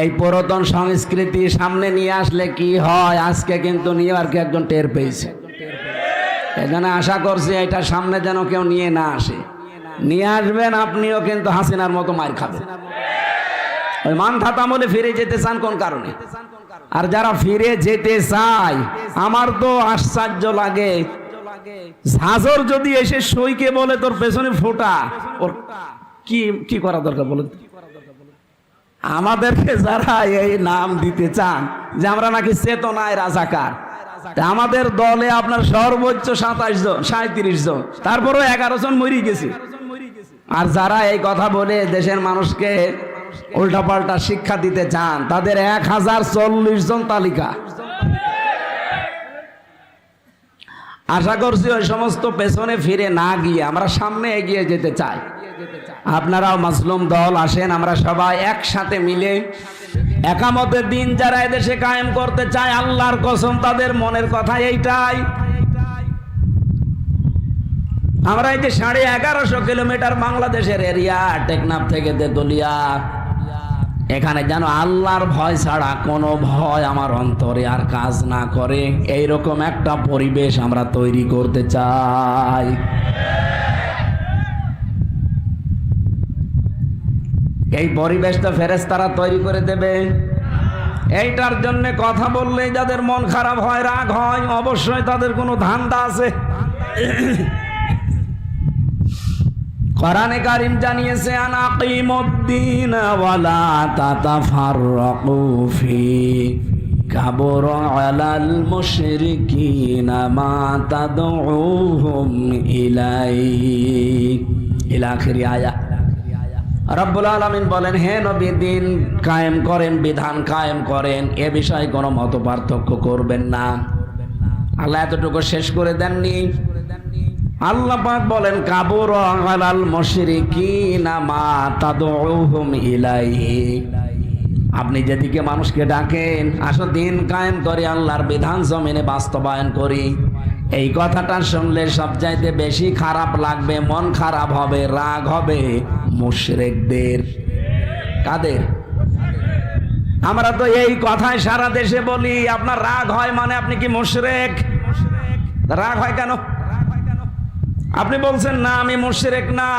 এই পুরাতন সংস্কৃতি সামনে নিয়ে আসলে কি হয়, আজকে কিন্তু নিউ ইয়র্কে একজন টের পেয়েছে। এখানে আশা করছি এটা সামনে যেন কেউ নিয়ে না আসে। নিয়ে আসবেন আপনিও কিন্তু হাসিনার মতো মার খাবেন। ওই মানধাত আমলে ফিরে যেতে চান কোন কারণে? আর যারা ফিরে যেতে চায়, আমার তো আশ্চর্য লাগে, ঝাঁঝর যদি এসে সইকে বলে তোর পেছনে ফোঁটা, ওর কি করা দরকার বলে? আমাদেরকে যারা এই নাম দিতে চান যে আমরা নাকি চেতনায় রাজাকার, আমাদের দলে আপনার সর্বোচ্চ 27 জন, 37 জন, তারপরও 11 জন মরে গেছে। আর যারা এই কথা বলে দেশের মানুষকে উল্টাপাল্টা শিক্ষা দিতে চান, তাদের 1040 জন তালিকা। আশা করছি ওই সমস্ত পেছনে ফিরে না গিয়ে আমরা সামনে এগিয়ে যেতে চাই। আপনারাও মাজলুম দল আসেন, আমরা সবাই একসাথে মিলে একামতের দিন যারা এদেশে কায়েম করতে চায়, আল্লাহর কসম তাদের মনের কথা এইটাই। আমরা এই যে 1150 কিলোমিটার বাংলাদেশের এরিয়া, টেকনাফ থেকে তেতুলিয়া, এখানে যেন আল্লাহর ভয় ছাড়া কোনো ভয় আমার অন্তরে আর কাজ না করে, এইরকম একটা পরিবেশ আমরা তৈরি করতে চাই। এই পরিবেশটা ফেরেশতারা তৈরি করে দেবে। এইটার জন্য কথা বললে যাদের মন খারাপ হয়, রাগ হয়, অবশ্যই তাদের কোনো ধান্দা আছে। কোরআনে কারীম জানিয়েছে, আনাকিমুদ্দিন ওয়ালা তাতাফাররাকু ফি কাবুরা আলাল মুশরিকিনা মা তাদউহুম ইলাইহি ইলা আখিরি আয়াত। রব্বুল আলামিন বলেন, হে নবী, দিন কায়েম করেন, বিধান কায়েম করেন, এ বিষয়ে কোনো মত পার্থক্য করবেন না। আল্লাহ এতটুকু শেষ করে দেননি। আল্লাহ পাক বলেন, কাবুরা আলাল মুশরিকিনা মা তাদউহুম ইলাইহি। আপনি যেদিকে মানুষকে ডাকেন, আসো দিন কায়েম করে আল্লাহর বিধান জমিনে বাস্তবায়ন করি, এই কথাটা শুনলে সবচাইতে বেশি খারাপ লাগবে, মন খারাপ হবে, রাগ হবে মুশরিকদের। কাদের? আমরা তো এই কথাই সারা দেশে বলি, আপনার রাগ হয় মানে আপনি কি মুশরিক? রাগ হয় কেন? আপনি বলছেন না আমি মুশরিক না,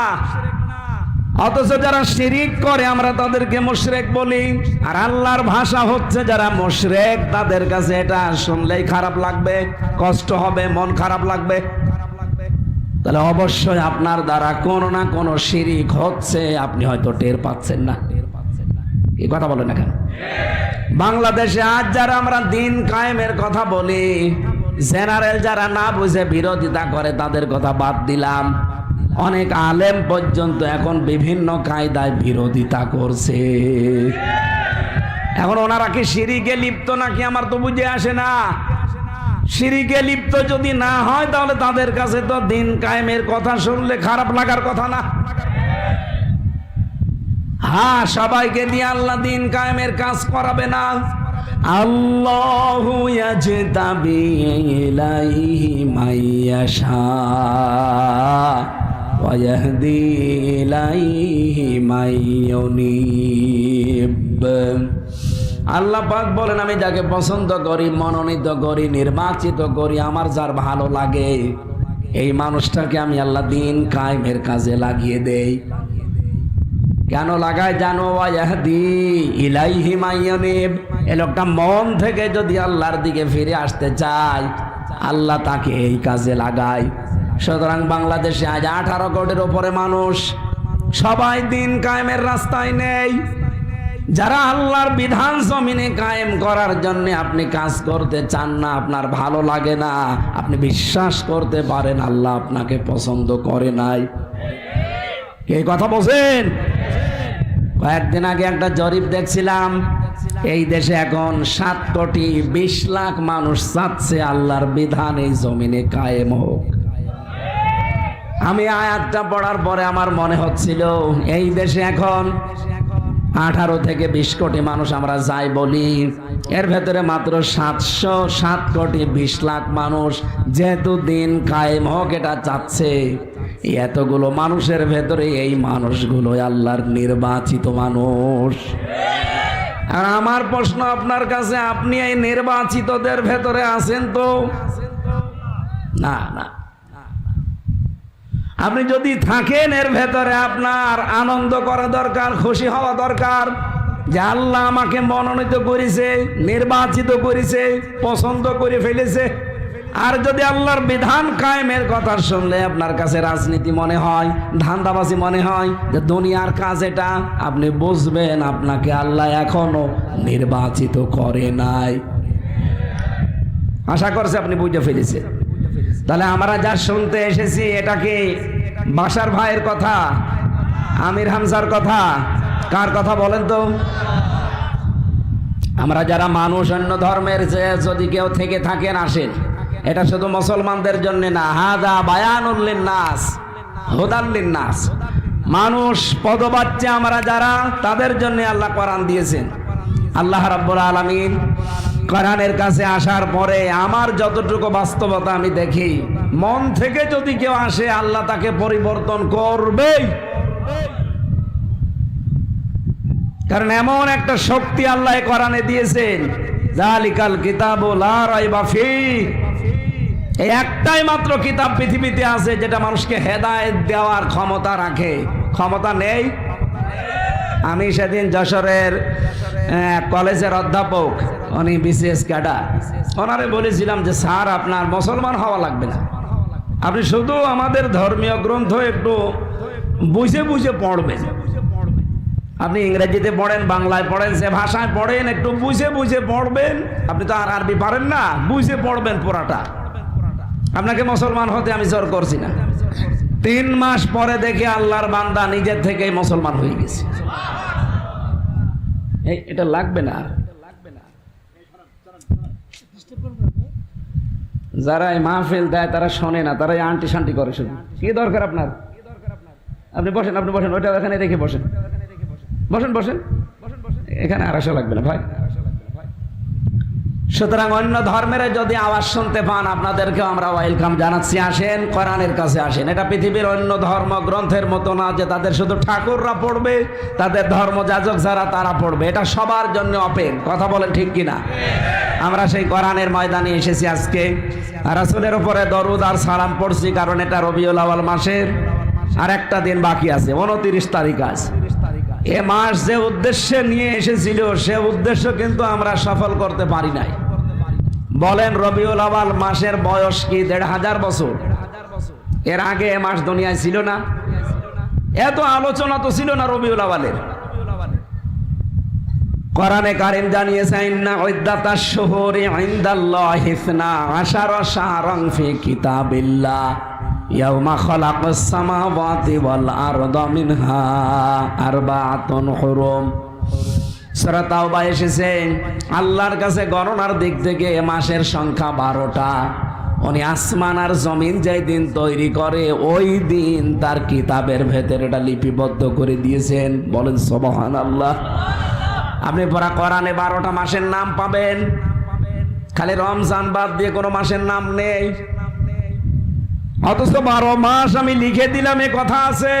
অথচ যারা শিরিক করে আমরা তাদেরকে মুশরিক বলি। আর আল্লাহর ভাষা হচ্ছে যারা মুশরিক তাদের কাছে এটা শুনলেই খারাপ লাগবে, কষ্ট হবে, মন খারাপ লাগবে। তাহলে অবশ্যই আপনার দ্বারা কোনো না কোনো শিরিক হচ্ছে, আপনি হয়তো টের পাচ্ছেন না। কি কথা বলেন না কেন? বাংলাদেশে আজ যারা আমরা দিন কায়েমের কথা বলি, জেনারেল যারা না বুঝে বিরোধিতা করে তাদের কথা বাদ দিলাম, অনেক আলেম পর্যন্ত এখন বিভিন্ন কায়দায় বিরোধিতা করছে। এখন ওনারা কি শিরিকে লিপ্ত নাকি আমার তো বুঝে আসে না। শিরিকে লিপ্ত যদি না হয় তাহলে তাদের কাছে তো দিন কায়েমের কথা শুনলে খারাপ লাগার কথা না। হ্যাঁ, সবাইকে দিয়ে আল্লাহ দিন কায়েমের কাজ করাবে না। আল্লাহু ইয়াজতাবি ইলাইহি মাইয়াশা ওয়া ইয়াহদি ইলাইহি মাইয়ুনিব। আল্লাহ পাক বলেন, আমি যাকে পছন্দ করি, মনোনীত করি, নির্বাচিত করি, আমার যার ভালো লাগে এই মানুষটাকে আমি আল্লাহ দিন কায়েমের কাজে লাগিয়ে দেই। কেন লাগায় জানো? ওয়াহদি ইলাইহি মাইয়ুনিব। এই লোকটা মন থেকে যদি আল্লাহর দিকে ফিরে আসতে চায় আল্লাহ তাকে এই কাজে লাগায়। সুতরাং বাংলাদেশে আজ 18 কোটির উপরে মানুষ, সবাই দিন কায়েমের রাস্তায় নেই। যারা আল্লাহর বিধান জমিনে কায়েম করার জন্য আপনি কাজ করতে চান না, আপনার ভালো লাগে না, আপনি বিশ্বাস করতে পারেন আল্লাহ আপনাকে পছন্দ করে নাই। এই কথা বলছেন? কয়েকদিন আগে একটা জরিপ দেখছিলাম, এই দেশে এখন 7,20,00,000 মানুষ চাচ্ছে আল্লাহর বিধান এই জমিনে কায়েম হোক। আমি আয়াতটা পড়ার পরে আমার মনে হচ্ছিল এই দেশে এখন 18 থেকে 20 কোটি মানুষ আমরা যাই বলি, এর ভেতরে মাত্র 7,20,00,000 মানুষ যেহেতু দিন কায়েম হোক এটা চাচ্ছে। এতগুলো মানুষের ভেতরে এই মানুষগুলো আল্লাহর নির্বাচিত মানুষ। আর আমার প্রশ্ন আপনার কাছে, আপনি এই নির্বাচিতদের ভেতরে আছেন তো? না না, আপনি যদি থাকেন এর ভেতরে আপনার আনন্দ করা দরকার, খুশি হওয়া দরকার যে আল্লাহ আমাকে মনোনীত করেছে, নির্বাচিত করেছে, পছন্দ করে ফেলেছে। আর যদি আল্লাহর বিধান কায়েমের কথা শুনলে আপনার কাছে রাজনীতি মনে হয়, ধান্দাবাজি মনে হয়, যে দুনিয়ার কাজ এটা, আপনি বুঝবেন আপনাকে আল্লাহ এখনো নির্বাচিত করে নাই। আশা করছে আপনি বুঝে ফেলেছেন। তাহলে আমরা যা শুনতে এসেছি এটা কি বাশার ভাইয়ের কথা, আমির হামজার কথা, কার কথা বলেন তো? আমরা যারা মানুষ অন্য ধর্মের যে যদি কেউ থেকে থাকেন আসেন, এটা শুধু মুসলমানদের জন্য না, হাদা বায়ানুল লিন্নাস হুদাল লিন্নাস। মানুষ পদবাচ্চা আমরা যারা, তাদের জন্য আল্লাহ কোরআন দিয়েছেন। আল্লাহ রাব্বুল আলামিন কোরআনের কাছে আসার পরে আমার যতটুকু বাস্তবতা আমি দেখি, মন থেকে যদি কেউ আসে আল্লাহ তাকে পরিবর্তন করবেই। কারণ এমন একটা শক্তি আল্লাহ কোরআনে দিয়েছেন, যালিকাল কিতাবু লা রাইবা ফীহ। এই একটাই মাত্র কিতাব পৃথিবীতে আছে যেটা মানুষকে হেদায়েত দেওয়ার ক্ষমতা রাখে। ক্ষমতা নেই? আমি সেদিন যশোরের কলেজের অধ্যাপক, উনি বিসিএস ক্যাডার, ওনারে বলেছিলাম যে স্যার আপনার মুসলমান হওয়া লাগবে না, আপনি শুধু আমাদের ধর্মীয় গ্রন্থ একটু বুঝে বুঝে পড়বেন। আপনি ইংরেজিতে পড়েন, বাংলায় পড়েন, যে ভাষায় পড়েন একটু বুঝে বুঝে পড়বেন। আপনি তো আর আরবি পারেন না, বুঝে পড়বেন পুরাটা। আপনাকে মুসলমান হতে আমি জোর করছি না। 3 মাস পরে দেখে আল্লাহর বান্দা নিজের থেকেই মুসলমান হয়ে গেছে। এটা লাগবে না। যারা এই মাহফিল দেয় তারা শোনে না, তারা আন্টি শান্তি করে শুধু। কি দরকার আপনার? আপনি বসেন, আপনি বসেন, ওইটা এখানে রেখে বসেন, বসেন বসেন, এখানে আর আসা লাগবে না ভাই। সুতরাং অন্য ধর্মের যদি আওয়াজ শুনতে পান, আপনাদেরকে আমরা ওয়েলকাম জানাচ্ছি। আসেন, কোরআনের কাছে আসেন। এটা পৃথিবীর অন্য ধর্ম গ্রন্থের মতো না যে তাদের শুধু ঠাকুররা পড়বে, তাদের ধর্মযাজক যারা তারা পড়বে। এটা সবার জন্য ওপেন। কথা বলেন ঠিক কিনা? আমরা সেই কোরআনের ময়দানে এসেছি আজকে। রাসূলের উপরে দরুদ আর সালাম পড়ছি, কারণ এটা রবিউল আউয়াল মাসের আর একটা দিন বাকি আছে, 29 তারিখ আছে। এ মাস যে উদ্দেশ্যে নিয়ে এসেছিল সে উদ্দেশ্য কিন্তু আমরা সফল করতে পারি নাই। বলেন, রবিউল আউয়াল মাসের বয়স কি ১৫০০ বছর? এর আগে এ মাস দুনিয়ায় ছিল না, এত আলোচনা তো ছিল না রবিউল আউয়ালের। কোরআনে কারীম জানিয়েছে, ইন্না উদ্দাতাশ শুহুরি ইনদাল্লাহি 12 শাহরান ফি কিতাবিল্লাহ ইয়াউমা খালাকাস সামাওয়াতি ওয়াল আরদা মিনহা আরবাআতুন হুরুম। সূরা তাওবা এসেছে, আল্লাহর কাছে গণনার দিক থেকে মাসের সংখ্যা 12টা। উনি আসমান আর জমিন যেই দিন তৈরি করে ওই দিন তার কিতাবের ভেতরে এটা লিপিবদ্ধ করে দিয়েছেন। বলেন সুবহানাল্লাহ। আপনি পড়া কোরআনে 12টা মাসের নাম পাবেন, খালি রমজান বাদ দিয়ে কোনো মাসের নাম নেই। অথচ 12 মাস আমি লিখে দিলাম, এ কথা আছে।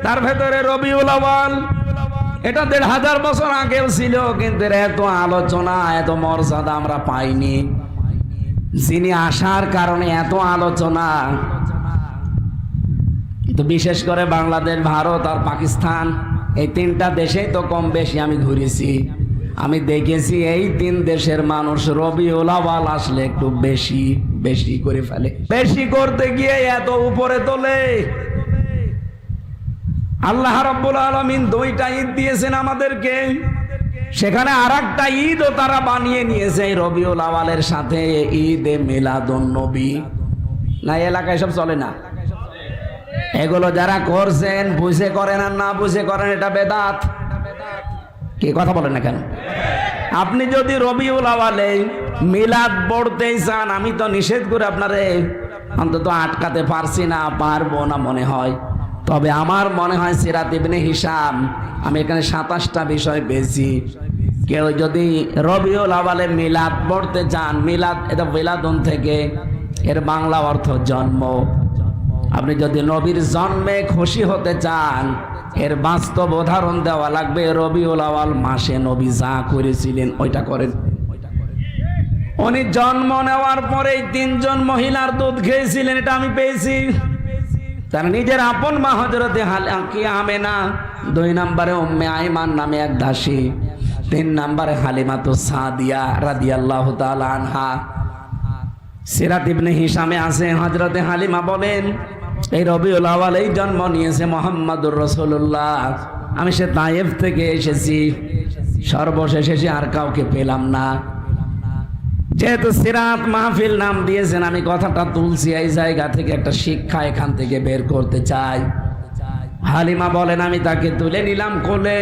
তার ভেতরে রবিউল আউয়াল, এটা ১৫০০ বছর আগেও ছিল, কিন্তু এত আলোচনা এত মর্যাদা আমরা পাইনি। যিনি আসার কারণে এত আলোচনা। কিন্তু বিশেষ করে বাংলাদেশ, ভারত আর পাকিস্তান, এই 3টা দেশেই তো কম বেশি আমি ঘুরেছি। আমি দেখেছি এই 3 দেশের মানুষ রবিউল আউয়াল আসলে একটু বেশি বেশি করে ফেলে। বেশি করতে গিয়ে এত উপরে তোলে। আল্লাহ রাব্বুল আলামিন 2টা ঈদ দিয়েছেন আমাদেরকে, সেখানে আরেকটা ঈদও তারা বানিয়ে নিয়েছে রবিউল আউয়ালের সাথে, ঈদে মিলাদুন নবী। না, এলাকায় সব চলে না। এগুলো যারা করছেন বুঝে করেন আর না বুঝে করেন, এটা বেদাত। কি কথা বলেন না কেন? আপনি যদি রবিউল আউয়ালে মিলাদ পড়তেই চান, আমি তো নিষেধ করে আপনারে অন্তত আটকাতে পারছি না, পারবো না মনে হয়। তবে আমার মনে হয় সিরাত ইবনে হিশাম, আমি এখানে 27টা বিষয় পেয়েছি। কেউ যদি রবিউল আউয়ালে মিলাদ পড়তে চান, মিলাদ এটা মিলাদুন থেকে, এর বাংলা অর্থ জন্ম। আপনি যদি নবীর জন্মে খুশি হতে চান, এর বাস্তব উদাহরণ দেওয়া লাগবে। রবিউল আউয়াল মাসে নবী যা করেছিলেন ওইটা করেন। উনি জন্ম নেওয়ার পরেই 3 জন মহিলার দুধ খেয়েছিলেন, এটা আমি পেয়েছি। তার নিজের আপন মা হযরতে আমেনা, 2 নম্বরে উম্মে আইমান নামে এক দাসী, 3 নম্বরে হালিমাতুস সাদিয়া রাদিয়াল্লাহু তাআলা আনহা। সিরাত ইবনে হিশামে আছে, হযরতে হালিমা বলেন, এই রবিউল আউয়ালেই জন্ম নিয়েছে মুহাম্মদুর রাসূলুল্লাহ। আমি সে তায়েফ থেকে এসেছি, সর্বশেষ এসে আর কাউকে পেলাম না। যেহেতু সিরাত মাহফিল নাম দিয়েছেন, আমি কথাটা তুলছি এই জায়গা থেকে, একটা শিক্ষা এখান থেকে বের করতে চাই। হালিমা বলেন, আমি তাকে তুলে নিলাম কোলে,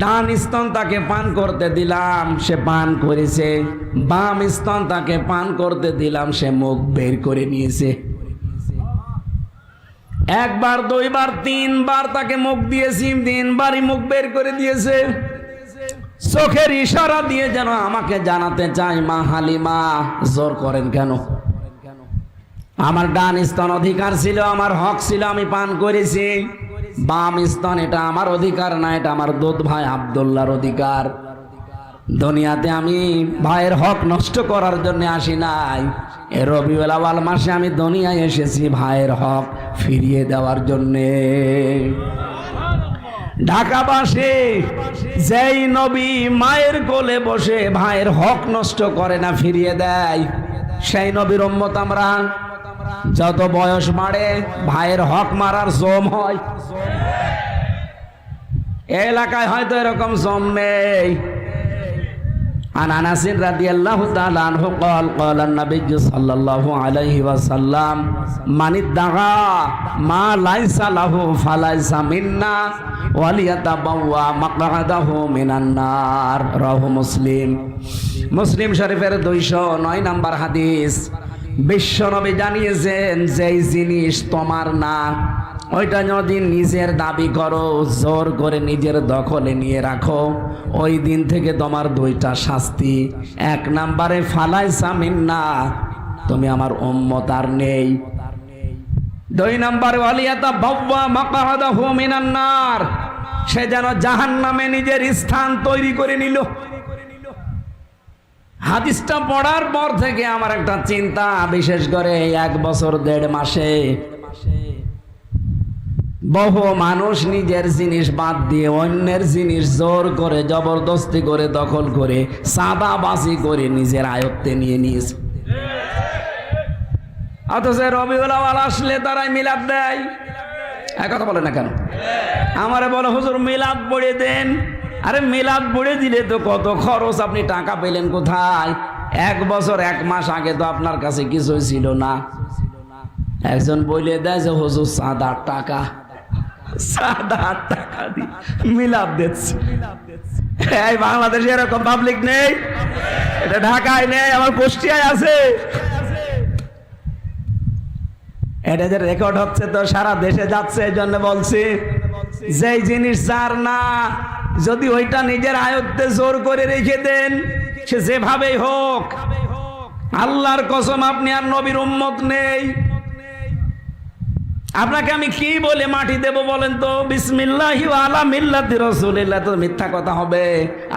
ডান স্তন তাকে পান করতে দিলাম, সে পান করেছে। বাম স্তন তাকে পান করতে দিলাম, সে মুখ বের করে নিয়েছে। 1 বার 2 বার 3 বার তাকে মুখ দিয়েছি, 3 বারই মুখ বের করে দিয়েছে। চোখের ইশারা দিয়ে যেন আমাকে জানাতে চায়, মা হালিমা জোর করেন কেন? আমার ডান স্তন অধিকার ছিল, আমার হক ছিল, আমি পান করেছি। বাম স্তন এটা আমার অধিকার না, এটা আমার দুধ ভাই আব্দুল্লাহর অধিকার। দুনিয়াতে আমি ভাইয়ের হক নষ্ট করার জন্য আসি নাই। এ রবিউল আউয়াল মাসে আমি দুনিয়ায় এসেছি ভাইয়ের হক ফিরিয়ে দেওয়ার জন্যে। ঢাকাবাসী যেই নবী মায়ের কোলে বসে ভাইয়ের হক নষ্ট করে না, ফিরিয়ে দেয়, সেই নবীর উম্মত আমরা। যত বয়স বাড়ে ভাইয়ের হক মারার জম হয়। এলাকায় হয়তো এরকম জম নেই। عن أنس رضي الله تعالى عنه قال قال النبي صلى الله عليه وسلم من ادعى ما ليس له فليس منا وليتبوأ مقعده من النار رواه مسلم। মুসলিম শরীফের 209 নম্বর হাদিস। বিশ্বনবী জানিয়েছেন, যেই জিনিস তোমার না ওইটা যদি নিজের দাবি করো, জোর করে নিজের দখলে নিয়ে রাখো, ওই দিন থেকে তোমার দুইটা শাস্তি। এক নম্বরে ফালাইসা মিন্না, তুমি আমার উম্মত আর নেই। দুই নম্বরে ওয়ালিয়াতা বাওয়া মাকআদাহু মিনান নার, সে যেন জাহান্নামে নিজের স্থান তৈরি করে নিল। হাদিসটা পড়ার পর থেকে আমার একটা চিন্তা, বিশেষ করে 1 বছর 1.5 মাসে বহু মানুষ নিজের জিনিস বাদ দিয়ে অন্যের জিনিস জোর করে জবরদস্তি করে দখল করে সাদাবাজি করে নিজের আয়ত্তে নিয়ে নিয়েছে। অথচ রবিউল আউয়াল আসলে তারাই মিলাদ দেয়। এক কথা বলে না কেন? আমারে বলে হুজুর মিলাদ পড়ে দেন। আরে মিলাদ পড়ে দিলে তো কত খরচ, আপনি টাকা পেলেন কোথায়? 1 বছর 1 মাস আগে তো আপনার কাছে কিছুই ছিল না। একজন বলে দেয় যে হুজুর 7-8 টাকা, 7-8 টাকা দিয়ে মিলাদ দিচ্ছে। এই বাংলাদেশে এরকম পাবলিক নেই, এটা ঢাকায় নেই, আমার কুষ্টিয়ায় আছে। এটা যে রেকর্ড হচ্ছে তো সারা দেশে যাচ্ছে, এই জন্য বলছি যেই জিনিস যার না, যদি ওইটা নিজের আয়ত্তে জোর করে রেখে দেন, সে যেভাবেই হোক, আল্লাহর কসম আপনি আর নবীর উম্মত নেই। আপনাকে আমি কি বলে মাটি দেব বলেন তো? বিসমিল্লাহি ওয়া আলা মিল্লাতি রাসূলিল্লাহ, তো মিথ্যা কথা হবে।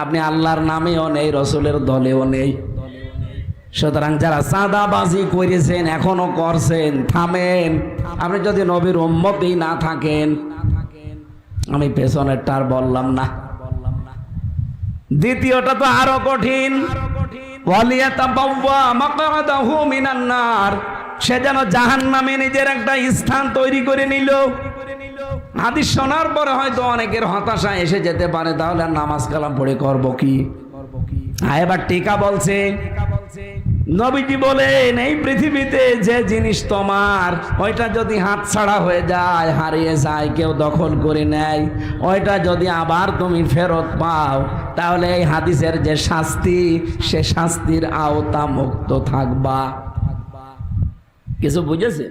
আপনি আল্লাহর নামেও নেই, রসুলের দলেও নেই। সুতরাং যারা চাঁদাবাজি করেছেন, এখনো করছেন, থামেন। আপনি যদি নবীর উম্মতই না থাকেন, আমি পেছনেরটার বললাম না, দ্বিতীয়টা তো আরো কঠিন। ওয়ালিয়াতাবাওয়া মাকআদাহু মিনান নার, সে যেন জাহান্নামে নিজের একটা স্থান তৈরি করে নিল। হাদিস শোনার পরে হয়তো অনেকের হতাশা এসে যেতে পারে, তাহলে আর নামাজ কালাম পড়ে করব কি? এবার টিকা বলছে, নবীজি বলেন এই পৃথিবীতে যে জিনিস তোমার, ওইটা যদি হাতছাড়া হয়ে যায়, হারিয়ে যায়, কেউ দখল করে নেয়, ওইটা যদি আবার তুমি ফেরত পাও, তাহলে এই হাদিসের যে শাস্তি, সে শাস্তির আওতা মুক্ত থাকবা। কিছু বুঝেছে?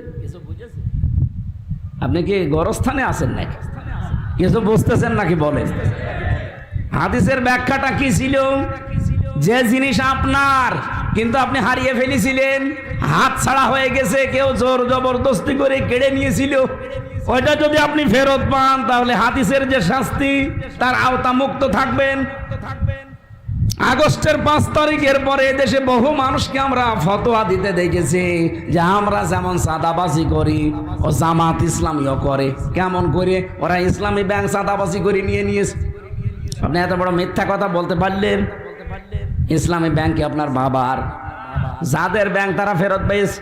আপনি কি গোরস্থানে আছেন নাকি? কিছু বুঝতেছেন নাকি বলেন? হাদিসের ব্যাখ্যাটা কি ছিল? যে জিনিস আপনার কিন্তু আপনি হারিয়ে ফেলেছিলেন, হাত ছাড়া হয়ে গেছে, কেউ জোর জবরদস্তি করে কেড়ে নিয়েছিল, ওইটা যদি আপনি ফেরত পান, তাহলে হাদিসের যে শাস্তি, তার আওতা মুক্ত থাকবেন। আগস্টের 5 তারিখের পরে দেশে বহু মানুষকে আমরা ফতোয়া দিতে দেখেছি যে আমরা যেমন চাঁদাবাজি করি, ও জামাত ইসলামীও করে। কেমন করে? ওরা ইসলামী ব্যাংক চাঁদাবাজি করে নিয়ে নিয়েছে। আপনি এত বড় মিথ্যা কথা বলতে পারলেন? ইসলামী ব্যাংকে আপনার বাবার, যাদের ব্যাংক তারা ফেরত পেয়েছে।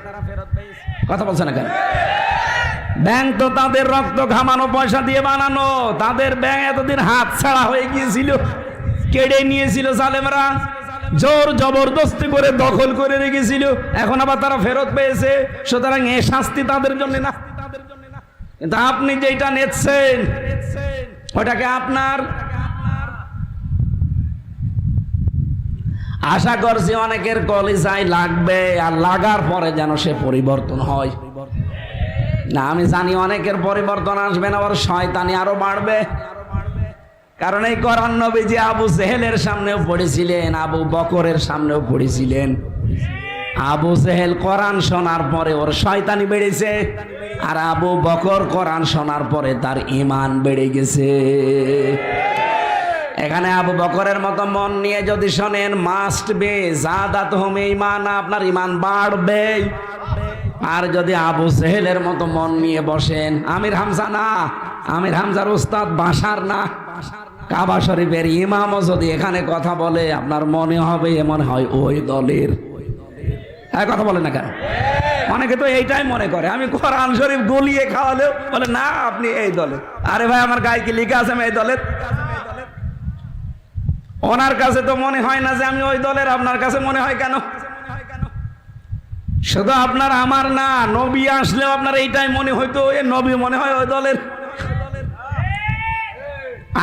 কথা বলছে না কেন? ব্যাংক তো তাদের রক্ত ঘামানো পয়সা দিয়ে বানানো, তাদের ব্যাংক এতদিন হাত ছাড়া হয়ে গিয়েছিল, কেড়ে নিয়েছিল জালেমরা, জোর জবরদস্তি করে দখল করে রেখেছিল, এখন আবার তারা ফেরত পেয়েছে। সুতরাং এ শাস্তি তাদের জন্য না। কিন্তু আপনি যেটা নিচ্ছেন, ওটাকে আপনার। আশা করছি অনেকের কলিজায় লাগবে, আর লাগার পরে যেন সে পরিবর্তন হয়। না, আমি জানি অনেকের পরিবর্তন আসবে না, আবার শয়তানি আরো বাড়বে। কারণ এই কোরআন নবীজি আবু জেহেলের সামনেও পড়েছিলেন, আবু বকরের সামনেও পড়েছিলেন। আবু জেহেল কোরআন শোনার পরে ওর শয়তানি বেড়েছে, আর আবু বকর কোরআন শোনার পরে তার ঈমান বেড়ে গেছে। এখানে আবু বকরের মতো মন নিয়ে যদি শোনেন, মাস্ট বে জাদাতহুম ঈমানা, আপনার ঈমান বাড়বে। আর যদি আবু জেহেলের মতো মন নিয়ে বসেন, আমির হামজা না, আমির হামজার উস্তাদ বাশার না, কাবা শরীফের ইমামও যদি এখানে কথা বলে, আপনার মনে হবে এমন হয় ওই দলের। কথা বলে না কেন? অনেকে তো এইটাই মনে করে, আমি কোরআন শরীফ গলিয়ে খাওয়ালেও বলে না আপনি এই দলের। আরে ভাই, আমার গায়ে কি লেখা আছে আমি এই দলের? ওনার কাছে তো মনে হয় না যে আমি ওই দলের, আপনার কাছে মনে হয় কেন? শুধু আপনার আমার না, নবী আসলেও আপনার এইটাই মনে হইতো, এ নবী মনে হয় ওই দলের।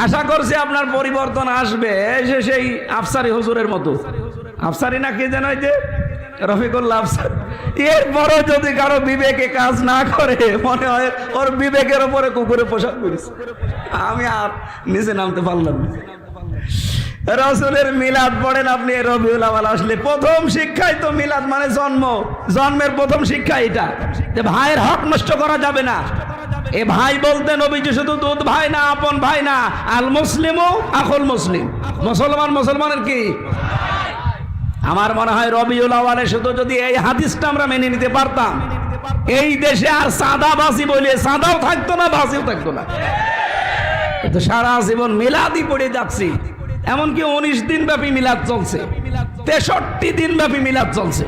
আশা করছি আপনার পরিবর্তন আসবে, এসে সেই আফসারি হুজুরের মতো, আফসারি না কে যেন, যে রফিকুল্লাহ আফসার। এরপরও যদি কারো বিবেকে কাজ না করে, মনে হয় ওর বিবেকের উপরে কুকুরে পোশাক করেছে। আমি আর নিচে নামতে পারলাম না। রাসূলের মিলাদ পড়েন আপনি, রবিউল আউয়াল আসলে প্রথম শিক্ষাই তো মিলাদ মানে জন্ম। জন্মের প্রথম শিক্ষা এটা যে ভাইয়ের হক নষ্ট করা যাবে না। এ ভাই বলতে নবীজি শুধু দুধ ভাই না, আপন ভাই না, আল মুসলিমু আখুল মুসলিম, মুসলমান মুসলমানের কি। আমার মনে হয় রবিউল আউয়ালে শুধু যদি এই হাদিসটা আমরা মেনে নিতে পারতাম, এই দেশে আর সাদাবাজি বলে সাদাও থাকতো না, বাজিও থাকতো না। কিন্তু সারা জীবন মিলাদই পড়ে যাচ্ছি। এমনকি 19 দিন ব্যাপী মিলাদ চলছে, 63 দিন ব্যাপী মিলাদ চলছে।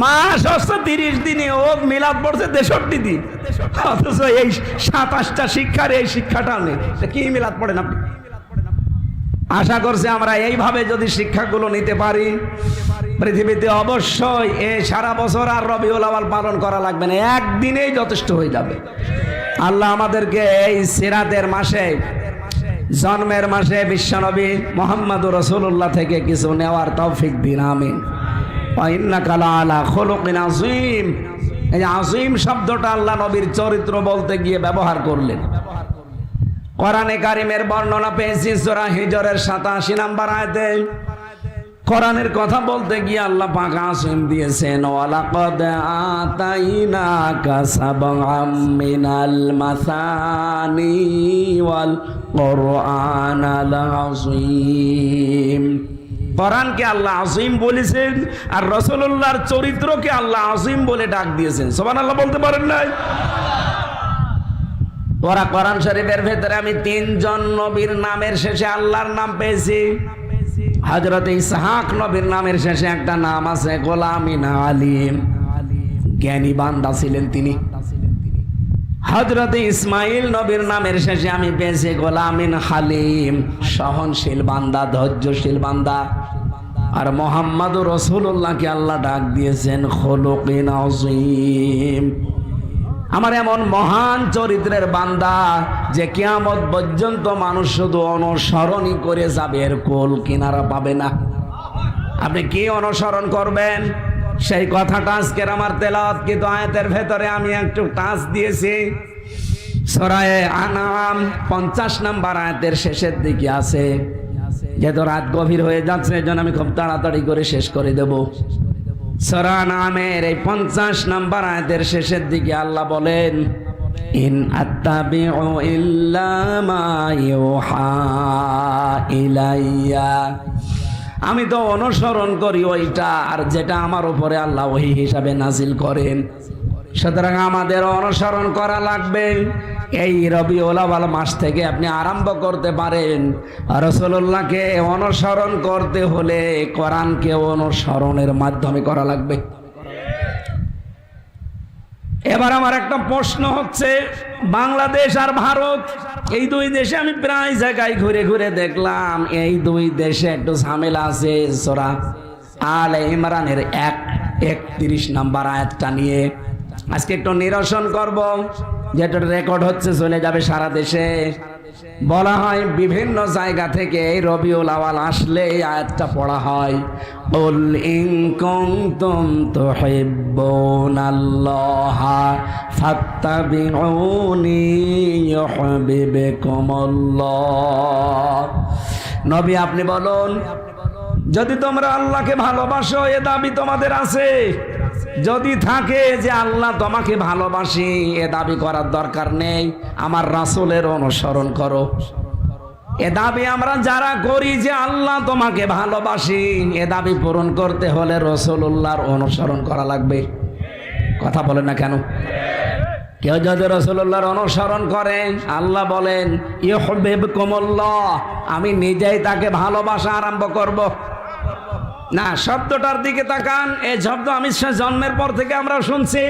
মাস হচ্ছে 30 দিনে, ও মিলাদ পড়ছে 63 দিন। অথচ এই 27টা শিক্ষার এই শিক্ষাটা নেই। কি মিলাদ পড়েন আপনি? আশা করছি আমরা এইভাবে যদি শিক্ষাগুলো নিতে পারি, পৃথিবীতে অবশ্যই এই সারা বছর আর রবিউল আউয়াল পালন করা লাগবে না, একদিনেই যথেষ্ট হয়ে যাবে। আল্লাহ আমাদেরকে এই সিরাতের মাসে, জন্মের মাসে বিশ্বনবী মুহাম্মদুর রাসূলুল্লাহ থেকে কিছু নেওয়ার তৌফিক দিন, আমিন। ওয়া ইন্নাকা লাআলা খুলুকিন আযীম। এই আযীম শব্দটা আল্লাহ নবীর চরিত্র বলতে গিয়ে ব্যবহার করলেন। কোরআনে কারিমের বর্ণনা পেয়েছি সূরা হিজরের 87 নম্বর আয়াতে। কোরআনের কথা বলতে গিয়ে আল্লাহ পাক আযীম দিয়েছেন, ওয়ালাকাদ আতাইনাকা সাবআম মিনাল মাসানি ওয়াল কুরআনাল আযীম। কোরআনকে আল্লাহ আযীম বলেছেন, আর রাসূলুল্লাহর চরিত্রকে আল্লাহ আযীম বলে ডাক দিয়েছেন। সুবহানাল্লাহ বলতে পারেন না? ওরা কোরআন শরীফের ভেতরে আমি 3 জন নবীর নামের শেষে আল্লাহর নাম পেয়েছি। হযরত ইসহাক নবীর নামের শেষে একটা নাম আছে গোলামিন আলিম, জ্ঞানী বান্দা ছিলেন তিনি। হযরত ইসমাইল নবীর নামের শেষে আমি পেয়েছি গোলামিন হালিম, সহনশীল বান্দা, ধৈর্যশীল বান্দা। আর মুহাম্মদুর রাসূলুল্লাহকে আল্লাহ ডাক দিয়েছেন খুলুকিন আযীম। আমার এমন মহান চরিত্রের বান্দা যে কিয়ামত পর্যন্ত মানুষ শুধু অনুসরণই করে যাবে, এর কোল কিনারা পাবে না। আপনি কি অনুসরণ করবেন সেই কথাটা আজকের আমার তেলাওয়াত কিন্তু আয়াতের ভেতরে আমি একটু টাচ দিয়েছি। সূরা আনআম 50 নম্বর আয়াতের শেষের দিকে আছে। যেহেতু রাত গভীর হয়ে যাচ্ছে, এজন্য আমি খুব তাড়াতাড়ি করে শেষ করে দেব। সূরা আনআমের এই 50 নম্বর আয়াতের শেষের দিকে আল্লাহ বলেন, ইন আত্তাবিউ ইল্লা মা ইউহা ইলাইয়া। আমি তো অনুসরণ করি ওইটা, আর যেটা আমার উপরে আল্লাহ ওহী হিসাবে নাজিল করেন। সুতরাং আমাদের অনুসরণ করা লাগবে। এই রবিউল আউয়াল মাস থেকে আপনি আরম্ভ করতে পারেন। রাসূলুল্লাহকে অনুসরণ করতে হলে কোরআনকে অনুসরণের মাধ্যমে করা লাগবে। এবার আমার একটা প্রশ্ন হচ্ছে, বাংলাদেশ আর ভারত, এই 2 দেশে আমি প্রায় জায়গায় ঘুরে ঘুরে দেখলাম এই 2 দেশে একটু ঝামেলা আছে। সূরা আলে ইমরানের 31 নম্বর আয়াতটা নিয়ে আজকে একটু নিরসন করব, যেটা রেকর্ড হচ্ছে, চলে যাবে সারা দেশে। বলা হয় বিভিন্ন জায়গা থেকে এই রবিউল আউয়াল আসলে এই আয়াতটা পড়া হয়, কুল ইন কুনতুম তুহিব্বুনাল্লাহা ফাত্তাবিউনি ইউহিব্বুকুমুল্লাহ। নবী আপনি বলুন, যদি তোমরা আল্লাহকে ভালোবাসো, এ দাবি তোমাদের আছে? যদি থাকে যে আল্লাহ তোমাকে ভালোবাসি, এ দাবি করার দরকার নেই, আমার রাসূলের অনুসরণ করো। এ দাবি আমরা যারা করি যে আল্লাহ তোমাকে ভালোবাসি, এ দাবি পূরণ করতে হলে রাসূলুল্লাহর অনুসরণ করা লাগবে। কথা বলেন না কেন? কেউ যদি রাসূলুল্লাহর অনুসরণ করে, আল্লাহ বলেন ইউহিব্বুকুমুল্লাহ, আমি নিজেই তাকে ভালোবাসা আরম্ভ করব। না, শব্দটার দিকে তাকান। এই শব্দ আমি জন্মের পর থেকে আমরা শুনছি।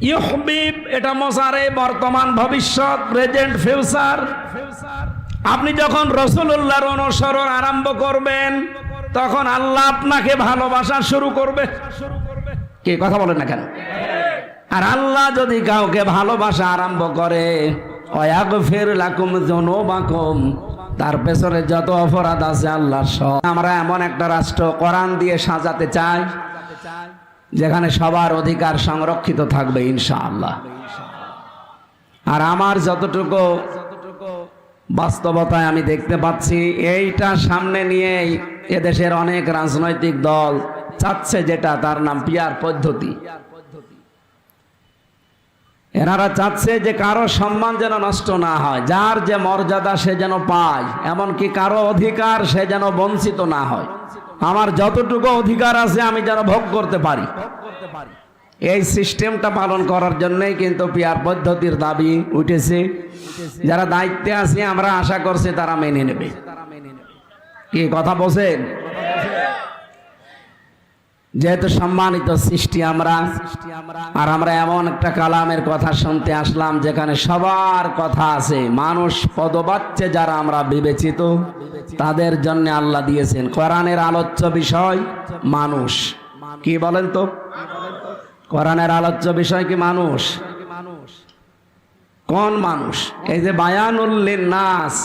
ইউহিব, এটা মুজারে, বর্তমান, ভবিষ্যৎ, প্রেজেন্ট, ফিউচার। আপনি যখন রাসূলুল্লাহর অনুসরণ আরম্ভ করবেন, তখন আল্লাহ আপনাকে ভালোবাসা শুরু করবে। কি কথা বলেন না কেন? আর আল্লাহ যদি কাউকে ভালোবাসা আরম্ভ করে, ওয়াগফির লাকুম যুনুবাকুম, তার পেছনে যত অপরাধ আছে আল্লাহর সব। আমরা এমন একটা রাষ্ট্র কোরআন দিয়ে সাজাতে চাই যেখানে সবার অধিকার সংরক্ষিত থাকবে ইনশাআল্লাহ। আর আমার যতটুকু বাস্তবতায় আমি দেখতে পাচ্ছি, এইটা সামনে নিয়ে এদেশের অনেক রাজনৈতিক দল চাচ্ছে, যেটা তার নাম পিয়ার পদ্ধতি। এনারা চাচ্ছে যে কারো সম্মান যেন নষ্ট না হয়, যার যে মর্যাদা সে যেন পায়, এমনকি কারো অধিকার সে যেন বঞ্চিত না হয়। আমার যতটুকু অধিকার আছে আমি যেন ভোগ করতে পারি। এই সিস্টেমটা পালন করার জন্যই কিন্তু পিয়ার পদ্ধতির দাবি উঠেছে। যারা দায়িত্বে আছে আমরা আশা করছি তারা মেনে নেবে। কি কথা বলছেন? যেহেতু সম্মানিত সৃষ্টি আমরা, আর আমরা এমন একটা কালামের কথা শুনতে আসলাম যেখানে সবার কথা আছে। মানুষ পদবাচ্যে যারা আমরা বিবেচিত, তাদের জন্য আল্লাহ দিয়েছেন কোরআনের আলোচ্য বিষয় মানুষ। কি বলেন তো? কোরআনের আলোচ্য বিষয় কি মানুষ? কোন মানুষ? এই যে বায়ানুল লিন্নাস,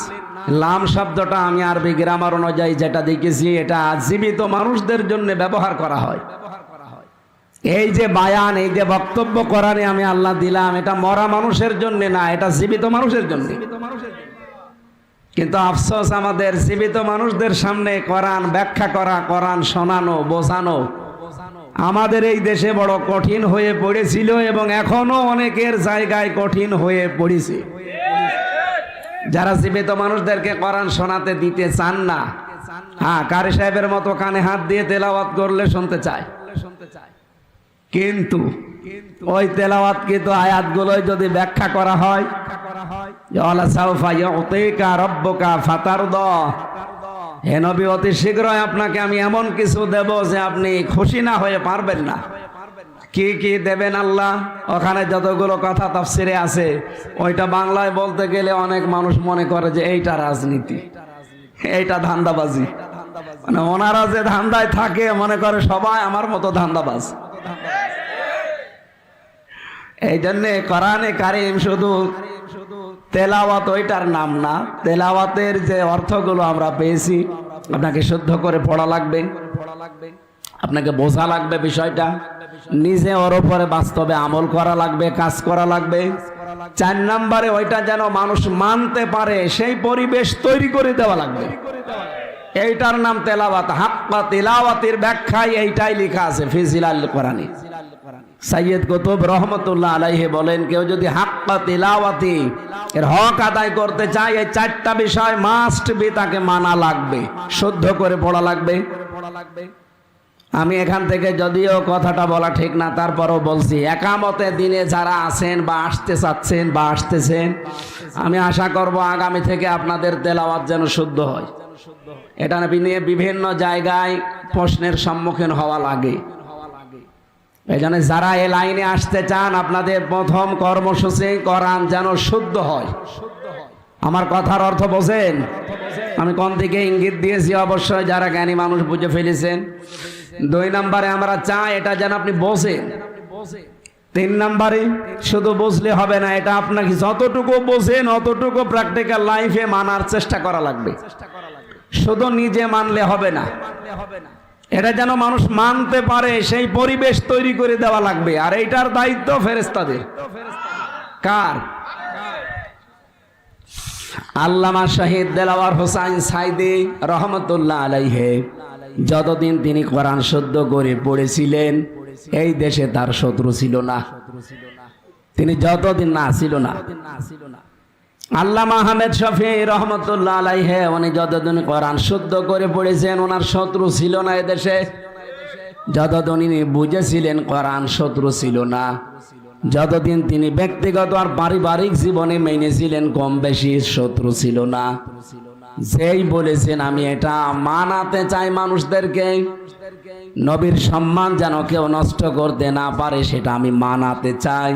লাম শব্দটা আমি আরবি গ্রামার অনুযায়ী যেটা দেখেছি, এটা জীবিত মানুষদের জন্য ব্যবহার করা হয়। এই যে বায়ান, এই যে বক্তব্য কোরআনে আমি আল্লাহ দিলাম, এটা মরা মানুষের জন্য না, এটা জীবিত মানুষের জন্য। কিন্তু আফসোস, আমাদের জীবিত মানুষদের সামনে কোরআন ব্যাখ্যা করা, কোরআন শোনানো, বোঝানো আমাদের এই দেশে বড় কঠিন হয়ে পড়েছিল এবং এখনো অনেকের জায়গায় কঠিন হয়ে পড়েছে। যারা জীবিত মানুষদেরকে কোরআন শোনাতে দিতে চান না, হ্যাঁ, কারি সাহেবের মতো কানে হাত দিয়ে তেলাওয়াত করলে শুনতে চায়, কিন্তু ওই তেলাওয়াত কিন্তু আয়াতগুলোই যদি ব্যাখ্যা করা হয়, ওয়ালা সাউফা ইউতিকা রাব্বুকা ফাতারদা, হে নবী অতি শীঘ্রই আপনাকে আমি এমন কিছু দেব যে আপনি খুশি না হয়ে পারবেন না। কি কি দেবেন আল্লাহ? ওখানে যতগুলো কথা তাফসিরে আছে, ওইটা বাংলায় বলতে গেলে অনেক মানুষ মনে করে যে এইটা রাজনীতি, এইটা ধান্দাবাজি। মানে ওনারা যে ধান্দায় থাকে মনে করে সবাই আমার মতো ধান্দাবাজ। এই জন্যে কোরআনে কারীম শুধু তেলাওয়াত ওইটার নাম না, তেলাওয়াতের যে অর্থগুলো আমরা পেয়েছি আপনাকে শুদ্ধ করে পড়া লাগবে, আপনাকে বোঝা লাগবে বিষয়টা, নিজে ওর উপরে বাস্তবে আমল করা লাগবে, কাজ করা লাগবে। 4 নম্বরে ওইটা যেন মানুষ মানতে পারে সেই পরিবেশ তৈরি করে দেওয়া লাগবে। এইটার নাম তেলাওয়াত। হাক্কা তিলাওয়াতের ব্যাখ্যায় এইটাই লেখা আছে ফি জিলাল কোরআনে। সাইয়্যিদ কুতুব রহমতুল্লাহ আলাইহি বলেন, কেউ যদি হাক্কা তিলাওয়াতি এর হক আদায় করতে চায়, এই 4টা বিষয় মাস্ট বি, তাকে মানা লাগবে, শুদ্ধ করে পড়া লাগবে। আমি এখান থেকে যদিও কথাটা বলা ঠিক না, তারপরও বলছি, একামতে দিনে যারা আছেন বা আসতে চাচ্ছেন বা আসতেছেন, আমি আশা করব আগামী থেকে আপনাদের তেলাওয়াত যেন শুদ্ধ হয়। এটা নিয়ে বিভিন্ন জায়গায় প্রশ্নের সম্মুখীন হওয়া লাগে। এই জন্য যারা এই লাইনে আসতে চান, আপনাদের প্রথম কর্মসূচি কোরআন যেন শুদ্ধ হয়। আমার কথার অর্থ বোঝেন? আমি কোন দিকে ইঙ্গিত দিয়েছি অবশ্যই যারা জ্ঞানী মানুষ বুঝে ফেলেছেন। 2 নম্বরে আমরা চাই এটা যেন আপনি বোঝেন। 3 নম্বরে শুধু বুঝলে হবে না, এটা আপনাকে যতটুকু বোঝেন অতটুকু প্র্যাকটিক্যাল লাইফে মানার চেষ্টা করা লাগবে। শুধু নিজে মানলে হবে না, এটা যেন মানুষ মানতে পারে সেই পরিবেশ তৈরি করে দেওয়া লাগবে। আর এইটার দায়িত্ব ফেরেশতাদের। কার? আল্লামা শহীদ দেলাওয়ার হোসাইন সাইদি রহমতুল্লাহ আলাইহি যতদিন তিনি কোরআন শুদ্ধ করে পড়েছিলেন, এই দেশে তার শত্রু ছিল না। তিনি যতদিন না ছিল না। আল্লামা আহমেদ শফি রহমতুল্লাহ আলাইহি উনি যতদিন কোরআন শুদ্ধ করে পড়েছেন, ওনার শত্রু ছিল না এদেশে। যতদিন তিনি বুঝেছিলেন কোরআন, শত্রু ছিল না। যতদিন তিনি ব্যক্তিগত আর পারিবারিক জীবনে মেনেছিলেন, কম বেশি শত্রু ছিল না। যেই বলেছেন আমি এটা মানাতে চাই মানুষদেরকে, নবীর সম্মান যেন কেউ নষ্ট করতে না পারে সেটা আমি মানাতে চাই,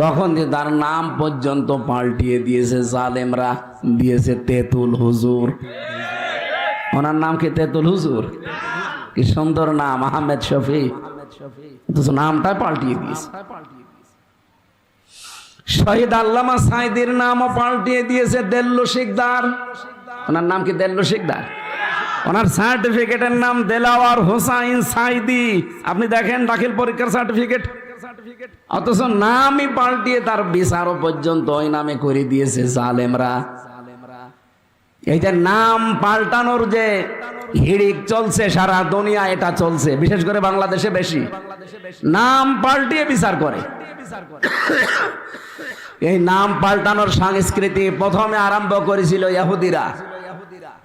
তখন তার নাম পর্যন্ত পাল্টিয়ে দিয়েছে জালেমরা, দিয়েছে তেতুল হুজুর। ওনার নাম কি তেতুল হুজুর? কি সুন্দর নাম, আহমেদ শফি, নামটা পাল্টিয়ে দিয়েছে। শহীদ আল্লামা সাইদির নামও পাল্টিয়ে দিয়েছে দেল্লু শিকদার। ওনার নাম কি দেল্লু শিকদার? ওনার সার্টিফিকেটের নাম দেলাওয়ার হোসাইন সাইদি। আপনি দেখেন দাখিল পরীক্ষার সার্টিফিকেট, অথচ নামই পাল্টিয়ে তার বিচারও পর্যন্ত ওই নামে করে দিয়েছে জালেমরা। এই যে নাম পাল্টানোর যে হিড়িক চলছে সারা দুনিয়া, এটা চলছে বিশেষ করে বাংলাদেশে বেশি। নাম পাল্টিয়ে বিচার করে। এই নাম পাল্টানোর সংস্কৃতি প্রথমে আরম্ভ করেছিল ইহুদিরা।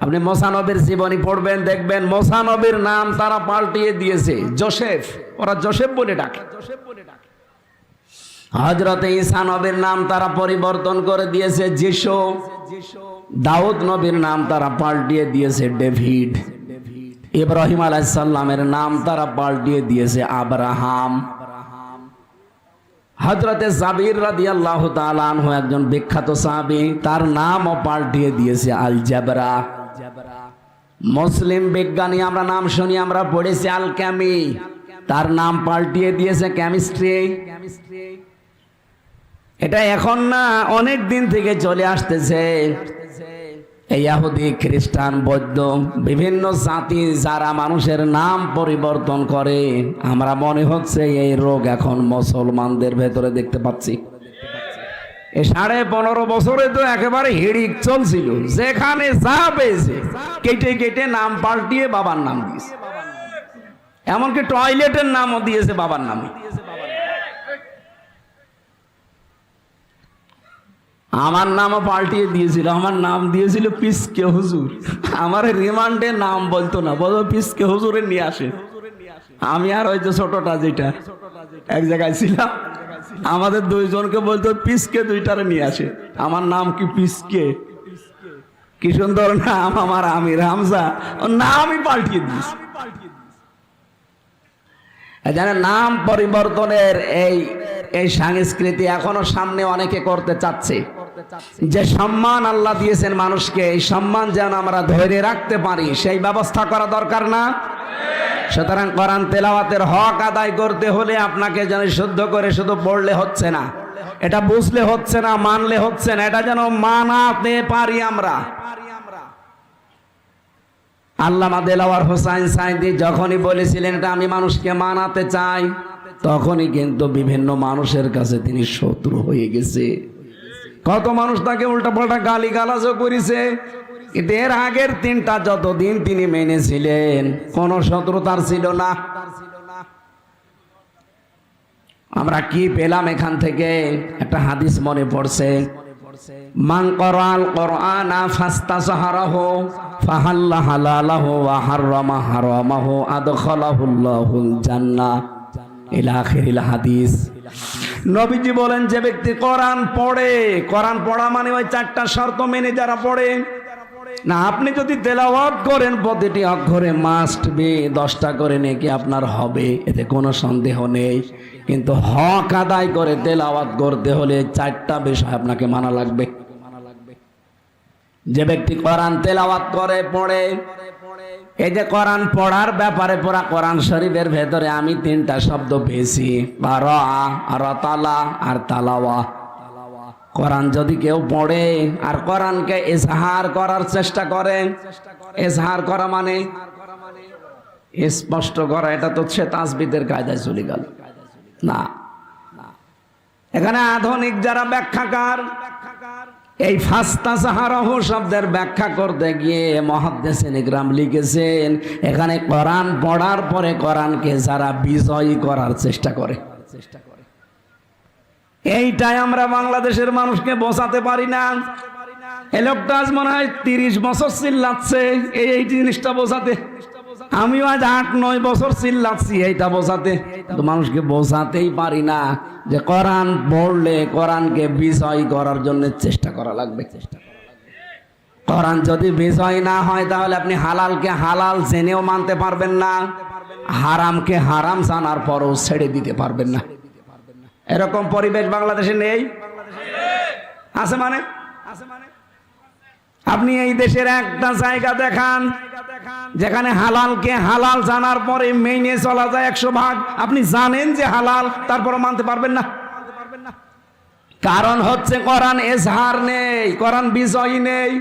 আপনি মুসা নবীর জীবনী পড়বেন, দেখবেন মুসা নবীর নাম তারা পাল্টিয়ে দিয়েছে জোসেফ, ওরা জোসেফ বলে ডাকে। হযরত ঈসা নবীর নাম তারা পরিবর্তন করে দিয়েছে যিশু। দাউদ নবীর নাম তারা পাল্টিয়ে দিয়েছে ডেভিড। ইব্রাহিম আলাইহিস সালামের নাম তারা পাল্টিয়ে দিয়েছে আব্রাহাম। হযরতে জাবির রাদিয়াল্লাহু তাআলা আনহু একজন বিখ্যাত সাহাবী, তার নামও পাল্টিয়ে দিয়েছে আল জাবরা। মুসলিম বিজ্ঞানী আমরা নাম শুনি, আমরা পড়েছি আলকেমি, তার নাম পাল্টিয়ে দিয়েছে কেমিস্ট্রি। এটা এখন না, অনেক দিন থেকে চলে আসতেছে। ইহুদি, খ্রিস্টান, বৌদ্ধ বিভিন্ন জাতি যারা মানুষের নাম পরিবর্তন করে, আমরা মনে হচ্ছে এই রোগ এখন মুসলমানদের ভেতরে দেখতে পাচ্ছি। এই 15.5 বছরে তো একেবারে হিড়িক চলছিল, যেখানে যা পেয়েছে কেটে কেটে নাম পাল্টিয়ে বাবার নাম দিয়েছে। এমনকি টয়লেটের নামও দিয়েছে বাবার নামে। আমার নামও পাল্টিয়ে দিয়েছিল, আমার নাম দিয়েছিল পিসকে হুজুর। আমার রিমান্ডে নাম বলতো না, বলো পিসকে হুজুরে নিয়ে আসে। আমি আর ওই যে ছোটটা যেটা এক জায়গায় ছিলাম, আমাদের দুইজনকে বলতো পিসকে দুইটারে নিয়ে আসে। আমার নাম কি পিসকে, কি সুন্দর নাম আমার, আমির হামজা, নামই পাল্টিয়ে দিয়েছি। জানেন, নাম পরিবর্তনের এই সংস্কৃতি এখনো সামনে অনেকে করতে চাচ্ছে। যে সম্মান আল্লাহ দিয়েছেন মানুষকে, এই সম্মান যেন আমরা ধরে রাখতে পারি, সেই ব্যবস্থা করা দরকার না? সুতরাং কোরআন তেলাওয়াতের হক আদায় করতে হলে আপনাকে যেন শুদ্ধ করে শুধু পড়লে হচ্ছে না, এটা বুঝলে হচ্ছে না, মানলে হচ্ছে না, এটা যেন মানাতে পারি আমরা। আল্লামা দেলাওয়ার হোসাইন সাইদি যখনই বলেছিলেন এটা আমি মানুষকে মানাতে চাই, তখনই কিন্তু বিভিন্ন মানুষের কাছে তিনি শত্রু হয়ে গেছে। কত মানুষ তাকে উল্টাপাল্টা গালি গালাজও করেছে, কিন্তু এর আগের 3টা যতদিন তিনি মেনেছিলেন কোন শত্রুতার ছিল না। আমরা কি পেলাম এখান থেকে? একটা হাদিস মনে পড়ছে, মান করাল কোরআনা ফাস্তাসহারাহু ফাহাল্লা হালালাহু ওয়া হাররামা হারামাহু আদখালাহুল্লাহুল জান্নাহ ইলা আখিরিল হাদিস। নবীজি বলেন, যে ব্যক্তি কোরআন পড়ে, কোরআন পড়া মানে ওই 4টা শর্ত মেনে যারা পড়ে না, আপনি যদি তেলাওয়াত করেন প্রতিটি অক্ষরে মাস্ট বি 10টা করে নেকি আপনার হবে, এতে কোনো সন্দেহ নেই। কিন্তু হক আদায় করে তেলাওয়াত করতে হলে 4টা বিষয় আপনাকে মানা লাগবে। যে ব্যক্তি কোরআন তেলাওয়াত করে, পড়ে, এই যে কোরআন পড়ার ব্যাপারে পুরা কোরআন শরীফের ভেতরে আমি 3টা শব্দ পেয়েছি, রা আর তালা আর তালাওয়া। কোরআন যদি কেউ পড়ে আর কোরআনকে ইজহার করার চেষ্টা করে, ইজহার করা মানে স্পষ্ট করা, এটা তো সে তাসবিদের কায়দায় চলে গেল না। এখানে আধুনিক যারা ব্যাখ্যাকার, এই ফাস্তাসহারাহু শব্দের ব্যাখ্যা করতে গিয়ে মুহাদ্দিসিন ইকরাম লিখেছেন, এখানে কোরআন পড়ার পরে কোরআনকে যারা বিজয়ী করার চেষ্টা করে, এইটাই আমরা বাংলাদেশের মানুষকে বোঝাতে পারি না। এই লোকটা আজ মনে হয় 30 বছর চিল্লাচ্ছে এই জিনিসটা বোঝাতে। আমিও আজ 8-9 বছর চিল্লাচ্ছি এইটা বোঝাতে, তো মানুষকে বোঝাতেই পারি না যে কোরআন পড়লে কোরআনকে বিজয় করার জন্য চেষ্টা করা লাগবে। কোরআন যদি বিজয় না হয় তাহলে আপনি হালালকে হালাল জেনেও মানতে পারবেন না, হারামকে হারাম জানার পরও ছেড়ে দিতে পারবেন না। এরকম পরিবেশ বাংলাদেশে নেই? আছে মানে? আপনি এই দেশের একটা জায়গা দেখান যেখানে হালালকে হালাল জানার পরে মেনে চলা যায় 100 ভাগ। আপনি জানেন যে হালাল, তারপরে মানতে পারবেন না। কারণ হচ্ছে কোরআন এজহার নেই, কোরআন বিজয় নেই।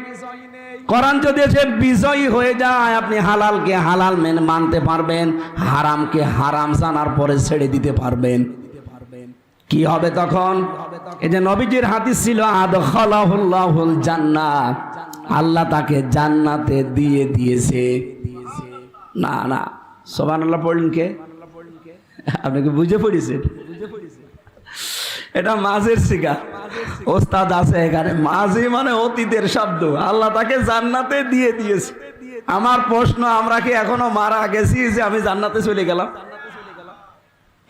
কোরআন যদি এসে বিজয়ী হয়ে যায়, আপনি হালালকে হালাল মানতে পারবেন, হারামকে হারাম জানার পরে ছেড়ে দিতে পারবেন। কি হবে তখন? এই যে নবীজির হাদিস ছিল, আদখালাহুল্লাহুল জান্নাত, আল্লাহ তাকে জান্নাতে দিয়ে দিয়েছে। না না, সুবহানাল্লাহ পড়লেন কে? আপনি কি বুঝে পড়েছেন? এটা মাঝের শিকা, ওস্তাদ আছে এখানে। মাঝি মানে অতীতের শব্দ। আল্লাহ তাকে জান্নাতে দিয়ে দিয়েছে। আমার প্রশ্ন, আমরা কি এখনো মারা গেছি যে আমি জান্নাতে চলে গেলাম?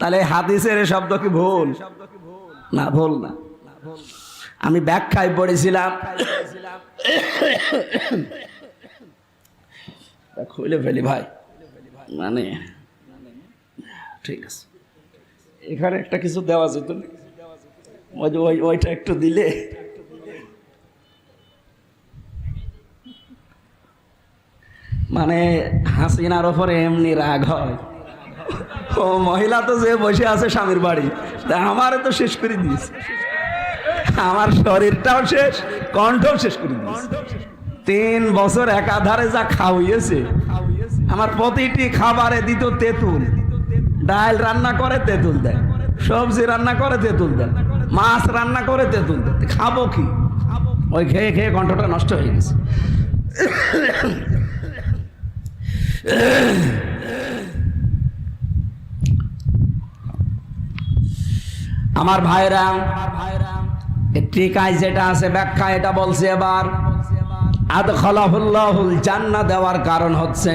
তাহলে হাদিসের এই শব্দ কি ভুল? না, ভুল না। আমি ব্যাখ্যায় পড়েছিলাম, খুলে ফেলি ভাই, মানে ঠিক আছে, এখানে একটা কিছু দেওয়া যেত, ওইটা একটু দিলে। মানে হাসিনার ওপরে এমনি রাগ হয়, ও মহিলা তো যে বসে আছে স্বামীর বাড়ি, তা আমারে তো শেষ করে দিয়েছে, আমার শরীরটাও শেষ, কণ্ঠও শেষ করে দিয়েছে। 3 বছর একাধারে যা খাওয়িয়েছে, আমার প্রতিটি খাবারে দিত তেঁতুল। ডাল রান্না করে তেঁতুল দেয়, সবজি রান্না করে তেঁতুল দেয়, মাছ রান্না করে তেঁতুল দেয়। খাবো কি? ওই খেয়ে খেয়ে কণ্ঠটা নষ্ট হয়ে গেছে। আমার ভাইরা, টিকায় যেটা আছে ব্যাখ্যা এটা বলছে এবার, আদখালাহুল্লাহুল জান্নাহ দেওয়ার কারণ হচ্ছে,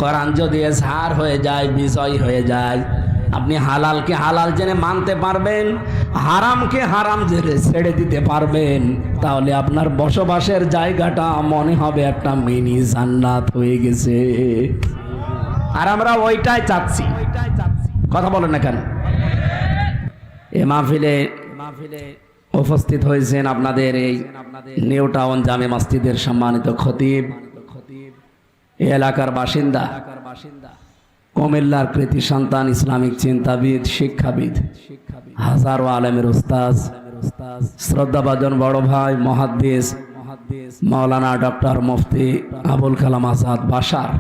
কোরআন যদি এজহার হয়ে যায়, বিজয় হয়ে যায়, আপনি হালালকে হালাল জেনে মানতে পারবেন, হারামকে হারাম জেনে ছেড়ে দিতে পারবেন, তাহলে আপনার বসবাসের জায়গাটা মনে হবে একটা মিনি জান্নাত হয়ে গেছে। আর আমরা ওইটাই চাচ্ছি। কথা বলেন না কেন? এ মাহফিলে উপস্থিত হয়েছেন আপনাদের এই নিউ টাউন জামে মসজিদের সম্মানিত খতিব, এই এলাকার বাসিন্দা, কুমিল্লার কৃতি সন্তান, ইসলামিক চিন্তাবিদ, শিক্ষাবিদ, হাজারো আলেমের উস্তাদ, শ্রদ্ধাভাজন বড় ভাই মুহাদ্দিস মাওলানা ডক্টর মুফতি আবুল কালাম আজাদ বাশার,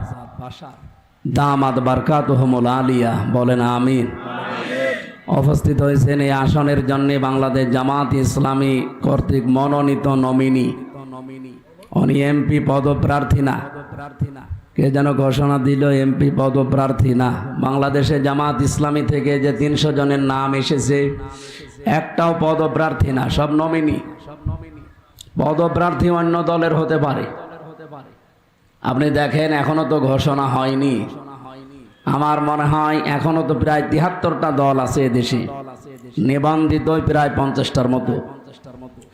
দামাত বারকাতুহুমুল আলিয়া, বলেন আমিন। উপস্থিত হয়েছেন এই আসনের জন্য বাংলাদেশ জামাত ইসলামী কর্তৃক মনোনীত নমিনি, উনি এমপি পদপ্রার্থী না, কে যেন ঘোষণা দিল এমপি পদপ্রার্থী না। বাংলাদেশে জামাত ইসলামী থেকে যে 300 জনের নাম এসেছে, একটাও পদপ্রার্থী না, সব নমিনি। পদপ্রার্থী অন্য দলের হতে পারে। আপনি দেখেন, এখনো তো ঘোষণা হয়নি। আমার মনে হয় এখনো তো প্রায় 73টা দল আছে এদেশে, নিবন্ধিত প্রায় 50টার মতো।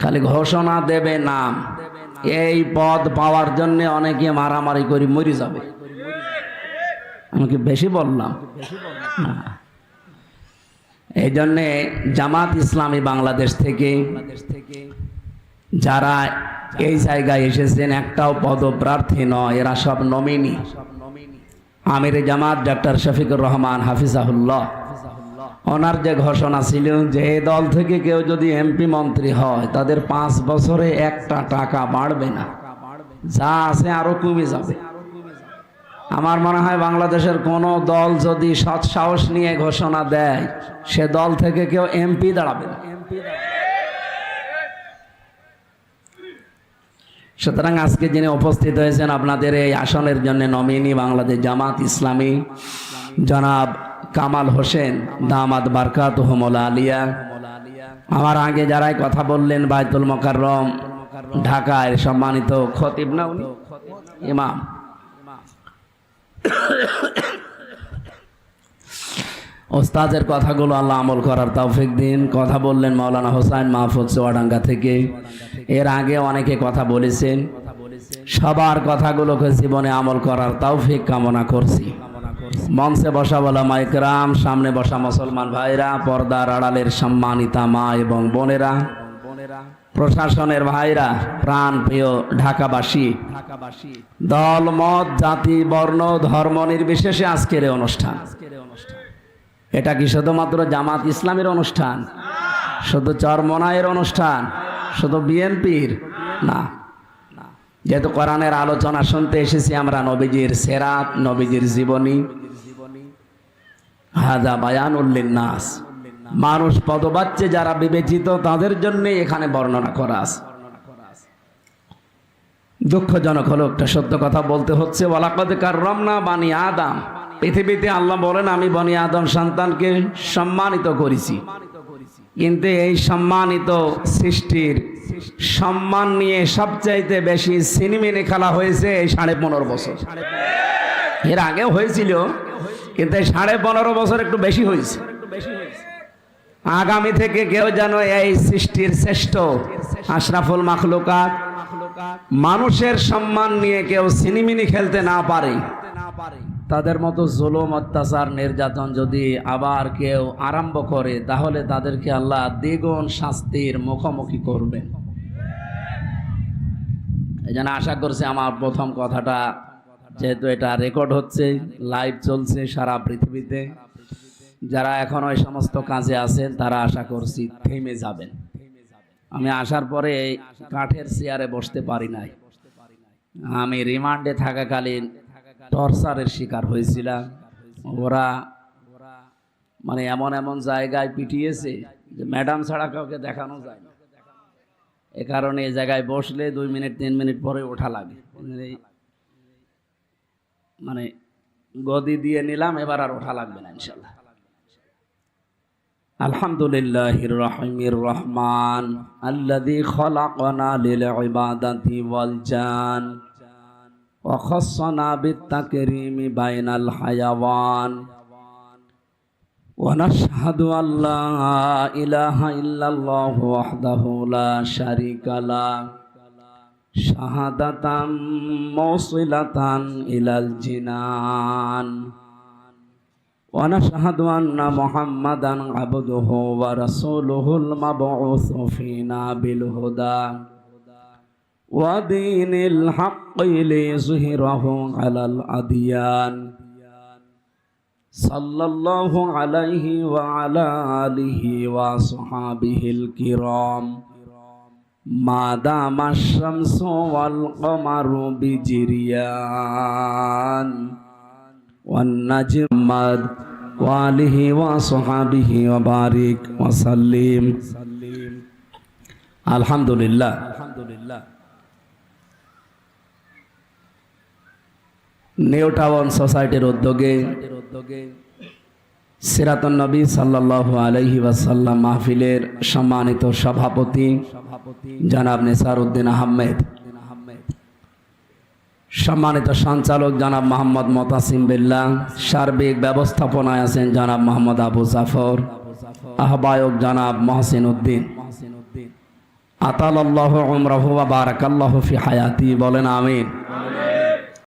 খালি ঘোষণা দেবে নাম। এই পদ পাওয়ার জন্য অনেকে মারামারি করে মরে যাবে। আমি কি বেশি বললাম? এই জন্যে জামাত ইসলামী বাংলাদেশ থেকে যারা এই জায়গায় এসেছেন, একটাও পদপ্রার্থী নয়, এরা সব নমিনি। আমির জামাত ডক্টর শফিকুর রহমান হাফিজাহুল্লাহ, ওনার যে ঘোষণা ছিল যে এই দল থেকে কেউ যদি এমপি মন্ত্রী হয়, তাদের 5 বছরে 1টা টাকা বাড়বে না, যা আছে আরো কমে যাবে। আমার মনে হয় বাংলাদেশের কোন দল যদি সৎ সাহস নিয়ে ঘোষণা দেয়, সে দল থেকে কেউ এমপি দাঁড়াবে না। সুতরাং আজকে যিনি উপস্থিত হয়েছেন আপনাদের এই আসনের জন্য নমিনি, বাংলাদেশ জামাত ইসলামী জনাব কামাল হোসেন দামাত বারকাতুহুমুল আলিয়া। আমার আগে যারাই কথা বললেন, বাইতুল মোকাররম ঢাকার সম্মানিত খতিব না, উনি ইমাম, ওস্তাদের কথাগুলো আল্লাহ আমল করার তৌফিক দিন। কথা বললেন মাওলানা হোসাইন মাহফুজ চুয়াডাঙ্গা থেকে। এর আগে অনেকে কথা বলেছেন, সবার কথাগুলোকে জীবনে আমল করার তৌফিক কামনা করছি। মঞ্চে বসা ওলামায়ে কেরাম, সামনে বসা মুসলমান ভাইরা, পর্দার আড়ালের সম্মানিতা মা এবং বোনেরা, প্রশাসনের ভাইরা, প্রাণ প্রিয় ঢাকাবাসী, দল মত জাতি বর্ণ ধর্ম নির্বিশেষে আজকের এই অনুষ্ঠান, এটা কি শুধুমাত্র জামাত ইসলামের অনুষ্ঠান, শুধু চরমনায়ের অনুষ্ঠান, শুধু বিএনপির না, যেহেতু কোরআনের আলোচনা শুনতে এসেছি আমরা নবীজির সিরাত, নবীজির জীবনী, হাযা বায়ানুল লিন্নাস, মানুষ পদবাচ্যে যারা বিবেচিত তাদের জন্য এখানে বর্ণনা করা আছে। দুঃখজনক হলো একটা সত্য কথা বলতে হচ্ছে, ওয়ালাকাদ কাররামনা বানি আদম, পৃথিবীতে আল্লাহ বলেন আমি বনি আদম সন্তানকে সম্মানিত করেছি, কিন্তু এই সম্মানিত সৃষ্টির সম্মান নিয়ে সবচাইতে বেশি সিনেমিনে খেলা হয়েছে এই 15.5 বছর। এর আগেও হয়েছিল, কিন্তু এই 15.5 বছর একটু বেশি হয়েছে। আগামী থেকে কেউ যেন এই সৃষ্টির শ্রেষ্ঠ আশরাফুল মাখলুকাত মানুষের সম্মান নিয়ে কেউ সিনেমিনি খেলতে না পারে, তাদের মতো জুলুম, অত্যাচার, নির্যাতন যদি আবার কেউ আরম্ভ করে তাহলে তাদেরকে আল্লাহ দ্বিগুণ শাস্তির মুখোমুখি করবেন। এই জন্য আশা করছি আমার প্রথম কথাটা, যেহেতু এটা রেকর্ড হচ্ছে, লাইভ চলছে সারা পৃথিবীতে, যারা এখন ওই সমস্ত কাজে আছেন তারা আশা করছি থেমে যাবেন। আমি আসার পরে এই কাঠের চেয়ারে বসতে পারি নাই, আমি রিমান্ডে থাকাকালীন টর্চারের শিকার হয়েছিলাম। ওরা মানে এমন এমন জায়গায় পিটিয়েছে যে ম্যাডাম ছাড়া কাউকে দেখানো যায় না। এ কারণে এই জায়গায় বসলে 2 মিনিট 3 মিনিট পরে ওঠা লাগে। মানে গদি দিয়ে নিলাম, এবার আর ওঠা লাগবে না ইনশাআল্লাহ। আলহামদুলিল্লাহির রহিমির রহমান আল্লাযী খলাকনা লিল ইবাদাতি ওয়াল জান ওয়া খাসসানা বিত তাকরীমি বাইনাল হায়াওয়ান ওয়া নাশহাদু আল্লা ইলাহা ইল্লাল্লাহু ওয়াহদাহু লা শারীকা লাহু শাহাদাতাম মুওসিলাতান ইলাল জিনান ওয়া নাশহাদু আন্না মুহাম্মাদান আবদুহু ওয়া রাসূলুহুল মাবউসু ফীনা বিল হুদা ওয়া দীনিল হাক্কি লিয়ুযহিরাহু আলাল আদিয়ান সাল্লাল্লাহু আলাইহি ওয়া আলা আলিহি ওয়া আসহাবিহিল কিরাম মা দামাশ শামসু ওয়াল কমারু বিজিরিয়ান ওয়ান নাজমাদ ওয়া আলিহি ওয়া আসহাবিহি ওয়া বারিক ওয়া সাল্লিম। আলহামদুলিল্লাহ। নিউ টাউন সোসাইটির উদ্যোগে সিরাতুন নবী সাল্লাল্লাহু আলাইহি ওয়াসাল্লাম মাহফিলের সম্মানিত সভাপতি জনাব নেসার উদ্দিন আহমেদ, সম্মানিত সঞ্চালক জনাব মোহাম্মদ মোতাসিম বিল্লাহ, সার্বিক ব্যবস্থাপনায় আছেন জনাব মোহাম্মদ আবু জাফর, আহ্বায়ক জনাব মহসিন উদ্দিন। আতালাল্লাহু উমরাহু ওয়া বারাকাল্লাহু ফি হায়াতি, বলেন আমিন।